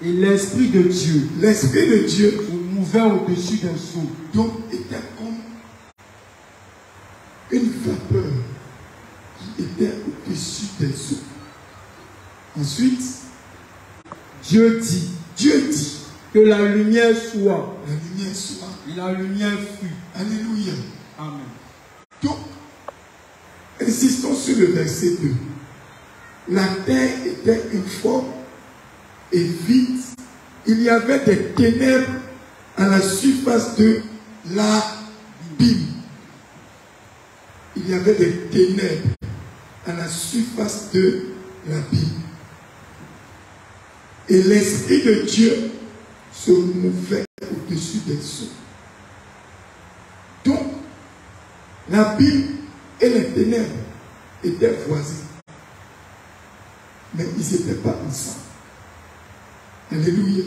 Et l'Esprit de Dieu. L'Esprit de Dieu. Se mouvait au-dessus des eaux. Donc, était comme une vapeur qui était au-dessus des eaux. Ensuite, Dieu dit que la lumière soit. La lumière soit. Et la lumière fut. Alléluia. Amen. Donc, insistons sur le verset 2. La terre était informe et vide. Il y avait des ténèbres à la surface de l'abîme. Il y avait des ténèbres à la surface de l'abîme. Et l'Esprit de Dieu se mouvait au-dessus des eaux. Donc, l'abîme et les ténèbres étaient voisins. Mais ils n'étaient pas ensemble. Alléluia.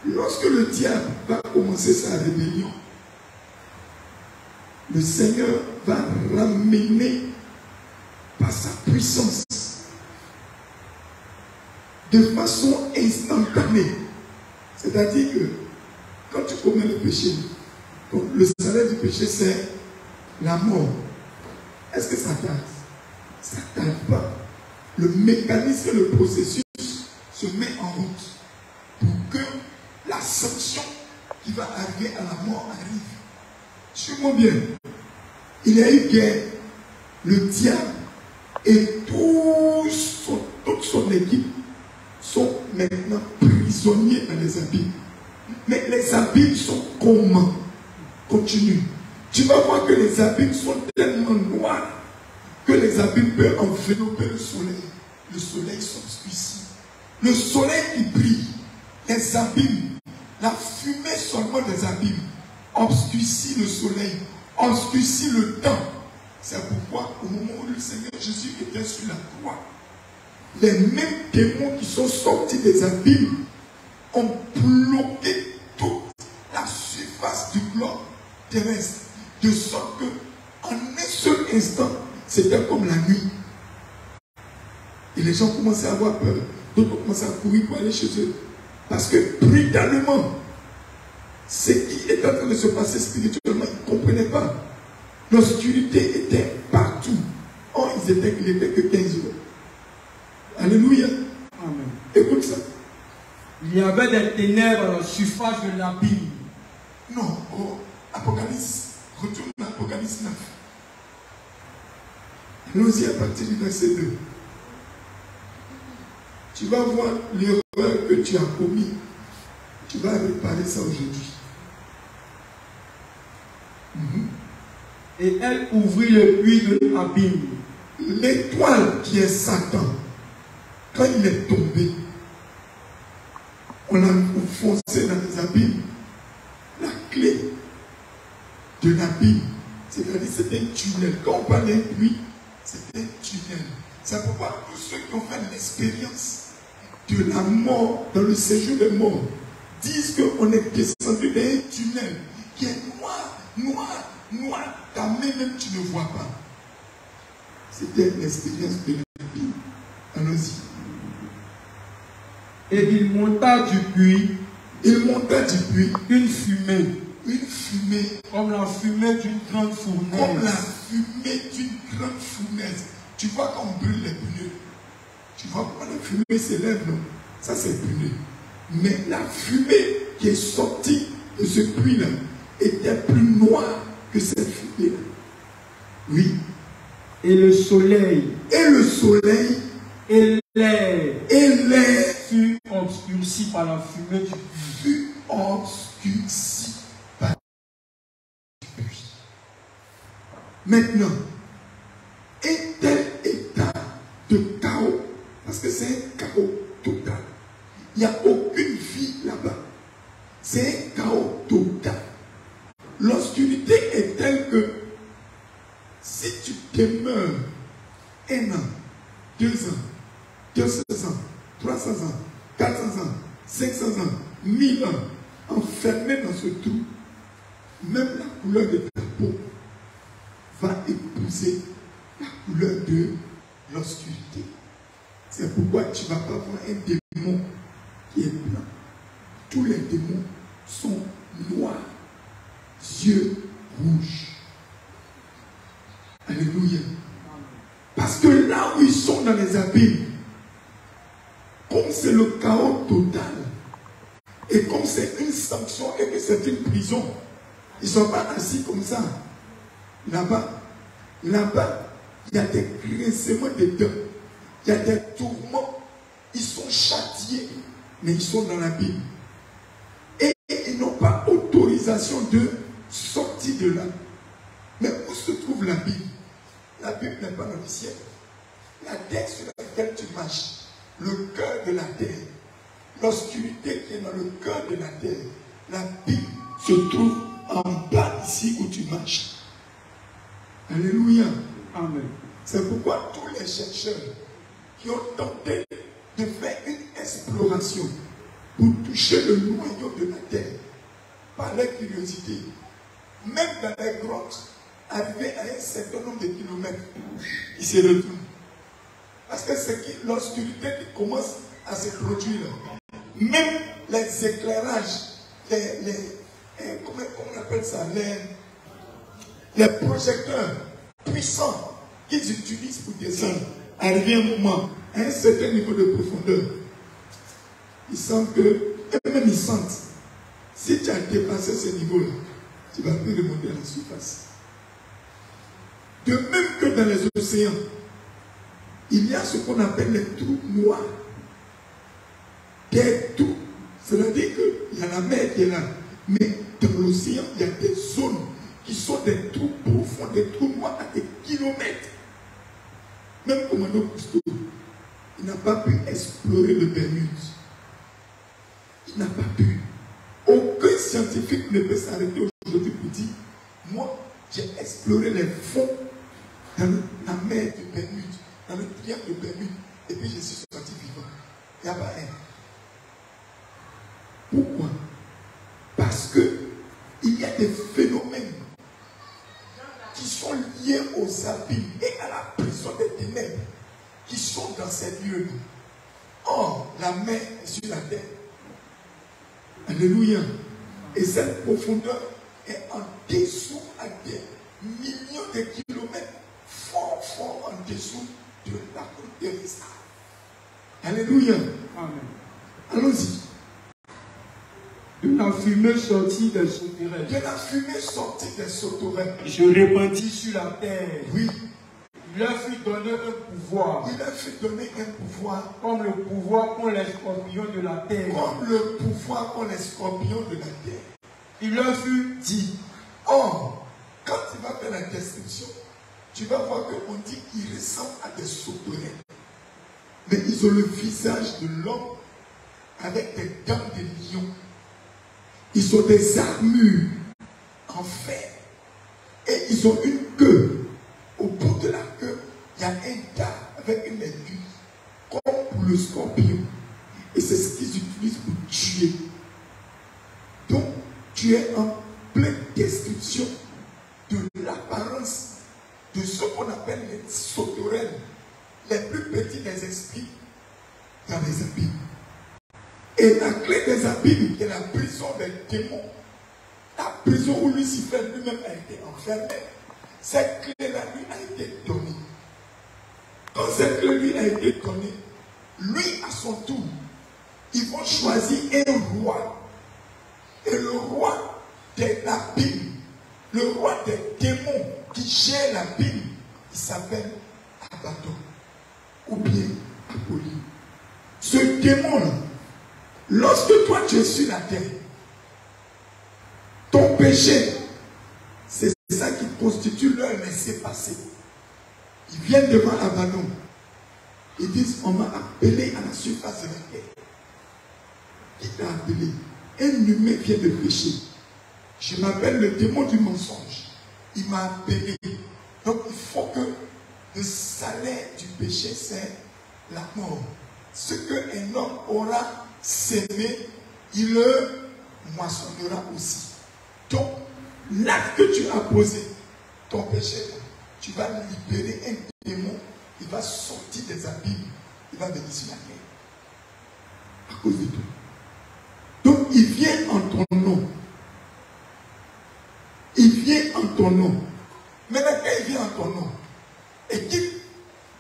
Lorsque le diable va commencer sa rébellion, le Seigneur va ramener par sa puissance de façon instantanée. C'est-à-dire que quand tu commets le péché, le salaire du péché c'est la mort. Est-ce que ça tarde? Ça ne tarde pas. Le mécanisme, le processus se met en route pour que la sanction qui va arriver à la mort arrive. Suis-moi bien. Il y a eu guerre. Le diable et toute son équipe sont maintenant prisonniers dans les abîmes. Mais les abîmes sont comment? Continue. Tu vas voir que les abîmes sont tellement noirs que les abîmes peuvent envelopper le soleil. Le soleil s'obscurcit. Le soleil qui brille, les abîmes, la fumée seulement des abîmes obscurcit le soleil, obscurcit le temps. C'est pourquoi au moment où le Seigneur Jésus était sur la croix, les mêmes démons qui sont sortis des abîmes ont bloqué toute la surface du globe terrestre, de sorte que en un seul instant, c'était comme la nuit. Et les gens commençaient à avoir peur. D'autres ont commencé à courir pour aller chez eux. Parce que brutalement, ce qui est en train de se passer spirituellement, ils ne comprenaient pas. L'obscurité était partout. Or, il n'était que 15 jours. Alléluia. Amen. Écoute ça. Il y avait des ténèbres à la surface de l'abîme. Non, Apocalypse. Retourne à Apocalypse 9. Allons-y à partir du verset 2. Tu vas voir l'erreur que tu as commis. Tu vas réparer ça aujourd'hui. Et elle ouvrit le puits de l'abîme. L'étoile qui est Satan, quand il est tombé, on a foncé dans les abîmes. La clé de l'abîme, c'est-à-dire c'est un tunnel. Quand on parle d'un puits, C'était un tunnel. C'est pourquoi tous ceux qui ont fait l'expérience de la mort, dans le séjour des morts, disent qu'on est descendu dans un tunnel qui est noir, noir, noir. Ta main même, tu ne vois pas. C'était l'expérience de la Bible. Allons-y. Et il monta du puits. Il monta du puits. Une fumée. Une fumée. Comme la fumée d'une grande fournaise. Comme la fumée d'une grande fournaise. Tu vois qu'on brûle les pneus. Tu vois comment la fumée s'élève, non? Ça, c'est pneu. Mais la fumée qui est sortie de ce puits-là était plus noire que cette fumée-là. Oui. Et le soleil. Et le soleil. Et l'air. Et l'air. Fut obscurci par la fumée du puits. Fut obscurci par la fumée du puits. Maintenant, un tel état de chaos, parce que c'est un chaos total. Il n'y a aucune vie là-bas. C'est un chaos total. L'obscurité est telle que si tu demeures 1 an, 2 ans, 200 ans, 300 ans, 400 ans, 500 ans, 1000 ans, enfermé dans ce trou, même la couleur de ta peau va épouser la couleur de l'obscurité. C'est pourquoi tu ne vas pas voir un démon qui est blanc. Tous les démons sont noirs, yeux rouges. Alléluia. Parce que là où ils sont dans les abîmes, comme c'est le chaos total, et comme c'est une sanction et que c'est une prison, ils ne sont pas assis comme ça. Là-bas, il y a des grincements de dents, il y a des tourments, ils sont châtiés, mais ils sont dans la Bible. Et ils n'ont pas autorisation de sortir de là. Mais où se trouve la Bible? La Bible n'est pas dans le ciel. La terre sur laquelle tu marches, le cœur de la terre, l'obscurité qui est dans le cœur de la terre, la Bible se trouve en bas ici où tu marches. Alléluia. Amen. C'est pourquoi tous les chercheurs qui ont tenté de faire une exploration pour toucher le noyau de la terre par leur curiosité, même dans les grottes, arrivés à un certain nombre de kilomètres, ils se retournent. Parce que c'est l'obscurité qui commence à se produire. Même les éclairages, comment on appelle ça, les projecteurs puissants qu'ils utilisent pour descendre, arrivé un moment, à un certain niveau de profondeur, ils sentent que, eux-mêmes ils sentent, si tu as dépassé ce niveau-là, tu ne vas plus remonter à la surface. De même que dans les océans, il y a ce qu'on appelle les trous noirs. Des trous, cela dit qu'il y a la mer qui est là, mais dans l'océan, il y a des zones qui sont des trous profonds, des trous noirs à des kilomètres. Même Commando Cousteau, il n'a pas pu explorer le Bermude. Il n'a pas pu. Aucun scientifique ne peut s'arrêter aujourd'hui pour dire, moi, j'ai exploré les fonds dans la mer de Bermude, dans le triangle de Bermude, et puis je suis sorti vivant. Il n'y a pas un. Pourquoi? Parce que il y a des phénomènes qui sont liés aux abîmes et à la prison des ténèbres qui sont dans ces lieux-là. Or, la mer est sur la terre. Alléluia. Et cette profondeur est en dessous à des millions de kilomètres, fort, fort en dessous de la côte terrestre. Alléluia. Amen. Allons-y. De la fumée sortie des sauterelles. De la fumée sortie des sauterelles. Je répandis sur la terre. Oui. Il leur fut donné un pouvoir. Il leur fut donné un pouvoir. Comme le pouvoir qu'ont les scorpions de la terre. Comme le pouvoir qu'ont les scorpions de la terre. Il leur fut dit. Or, quand tu vas faire la description, tu vas voir qu'on dit qu'ils ressemblent à des sauterelles. Mais ils ont le visage de l'homme avec des dents de lion. Ils ont des armures en fer. Et ils ont une queue. Au bout de la queue, il y a un gars avec une aiguille, comme pour le scorpion. Et c'est ce qu'ils utilisent pour tuer. Donc, tu es en pleine description de l'apparence de ce qu'on appelle les sauterelles, les plus petits des esprits dans les abîmes. Et la clé des abîmes est la prison des démons. La prison où Lucifer lui-même a été enfermé. Cette clé-là lui a été donnée. Quand cette clé lui a été donnée, lui à son tour, ils vont choisir un roi. Et le roi des abîmes, le roi des démons qui gère l'abîme, il s'appelle Abaddon ou bien Apolline. Ce démon-là, lorsque toi tu es sur la terre, ton péché, c'est ça qui constitue leur laisser-passer. Ils viennent devant Abaddon. Ils disent, on m'a appelé à la surface de la terre. Qui t'a appelé? Un humain vient de pécher. Je m'appelle le démon du mensonge. Il m'a appelé. Donc il faut que le salaire du péché, c'est la mort. Ce qu'un homme aura sémé, il le moissonnera aussi. Donc, l'acte que tu as posé, ton péché, tu vas libérer un démon, il va sortir des abîmes, il va venir sur la terre. À cause de toi. Donc, il vient en ton nom. Il vient en ton nom. Maintenant, quand il vient en ton nom, et qu'il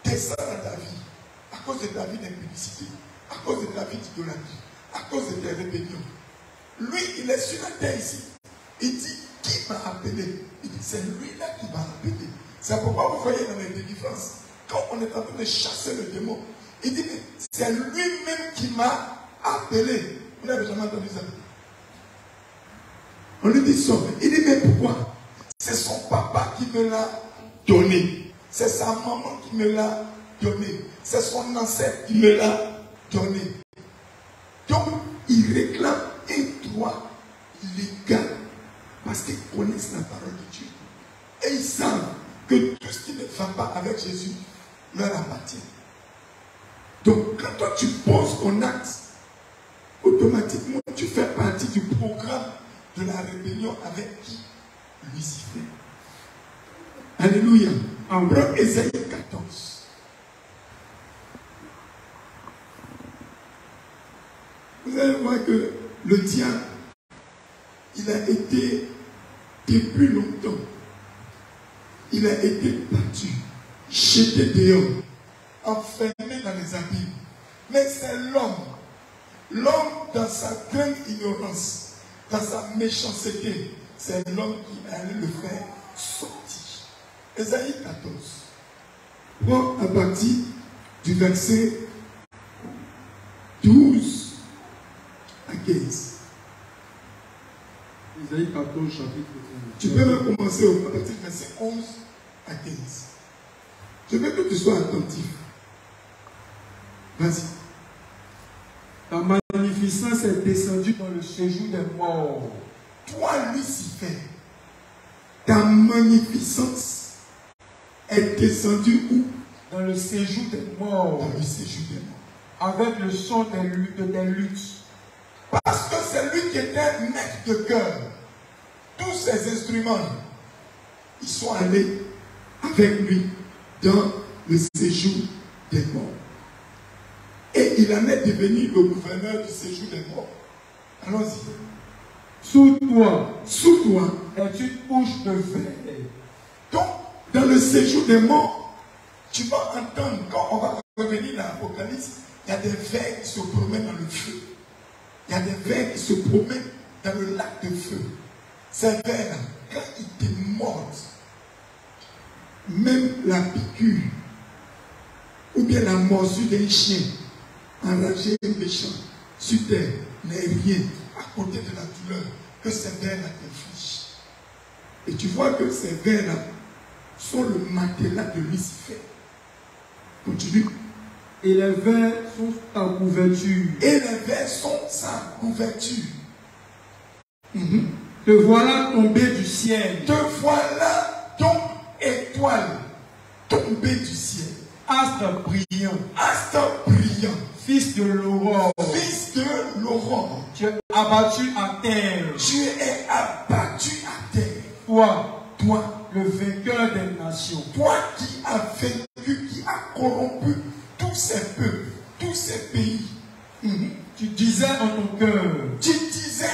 descend dans ta vie, à cause de ta vie d'impudicité, à cause de ta vie d'idolâtrie, à cause de tes rébellions, lui, il est sur la terre ici. Il dit, qui m'a appelé? Il dit, c'est lui-là qui m'a appelé. C'est pourquoi vous voyez dans les délivrances, quand on est en train de chasser le démon, il dit, mais c'est lui-même qui m'a appelé. Vous n'avez jamais entendu ça? On lui dit, sauve. Il dit, mais pourquoi? C'est son papa qui me l'a donné. C'est sa maman qui me l'a donné. C'est son ancêtre qui me l'a donné. Donc, il réclame un droit légal parce qu'ils connaissent la parole de Dieu. Et ils savent que tout ce qui ne va pas avec Jésus leur appartient. Donc, quand toi tu poses ton acte, automatiquement tu fais partie du programme de la rébellion avec qui? Lucifer. Alléluia. En Bref, Ésaïe 14. Vous allez voir que le diable, il a été, depuis longtemps, il a été battu, jeté dehors, enfermé dans les abîmes. Mais c'est l'homme dans sa grande ignorance, dans sa méchanceté, c'est l'homme qui allait le faire sortir. Ésaïe 14. Prends à partir du verset 12 à 15. Ésaïe 14, chapitre 11. Tu peux même commencer à partir du verset 11 à 15. Je veux que tu sois attentif. Vas-y. Ta magnificence est descendue dans le séjour des morts. Toi, Lucifer, ta magnificence est descendue où? Dans le séjour des morts. Dans le séjour des morts. Avec le son des luttes. Parce que c'est lui qui était maître de cœur. Tous ces instruments, ils sont allés avec lui dans le séjour des morts. Et il en est devenu le gouverneur du séjour des morts. Allons-y. Sous toi est une couche de verre. Donc, dans le séjour des morts, tu vas entendre, quand on va revenir dans l'Apocalypse, il y a des vers qui se promènent dans le feu. Il y a des vers qui se promènent dans le lac de feu. Ces vers-là, quand ils te mordent, même la piqûre, ou bien la morsure d'un chien, enragé et méchant, sur terre, n'est rien à côté de la douleur que ces vers-là t'infligent. Et tu vois que ces vers-là sont le matelas de Lucifer. Continue. Et les vers sont ta couverture. Et les vers sont sa couverture. Te voilà tombé du ciel. Te voilà donc étoile tombée du ciel. Astre brillant. Astre brillant. Fils de l'aurore. Fils de l'aurore. Tu es abattu à terre. Tu es abattu à terre. Toi, le vainqueur des nations. Toi qui as vaincu, qui as corrompu tous ces peuples, tous ces pays. Tu disais en ton cœur. Tu disais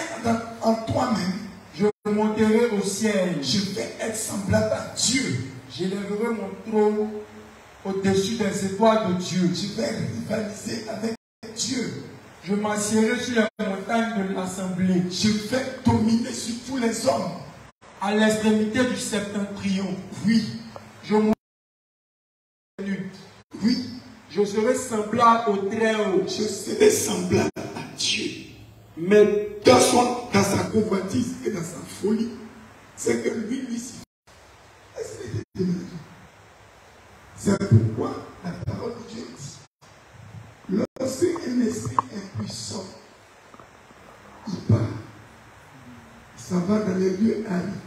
en toi-même. Je monterai au ciel. Je vais être semblable à Dieu. J'élèverai mon trône au-dessus des étoiles de Dieu. Je vais rivaliser avec Dieu. Je m'assierai sur les montagnes de l'assemblée. Je vais dominer sur tous les hommes. À l'extrémité du septentrion. Oui. Oui. Je serai semblable au Très-Haut. Je serai semblable à Dieu. Mais dans sa convoitise et dans sa folie, c'est que lui, Lucifer, c'est pourquoi la parole de Dieu dit, lorsqu'un esprit impuissant, il part, ça va dans les lieux arides,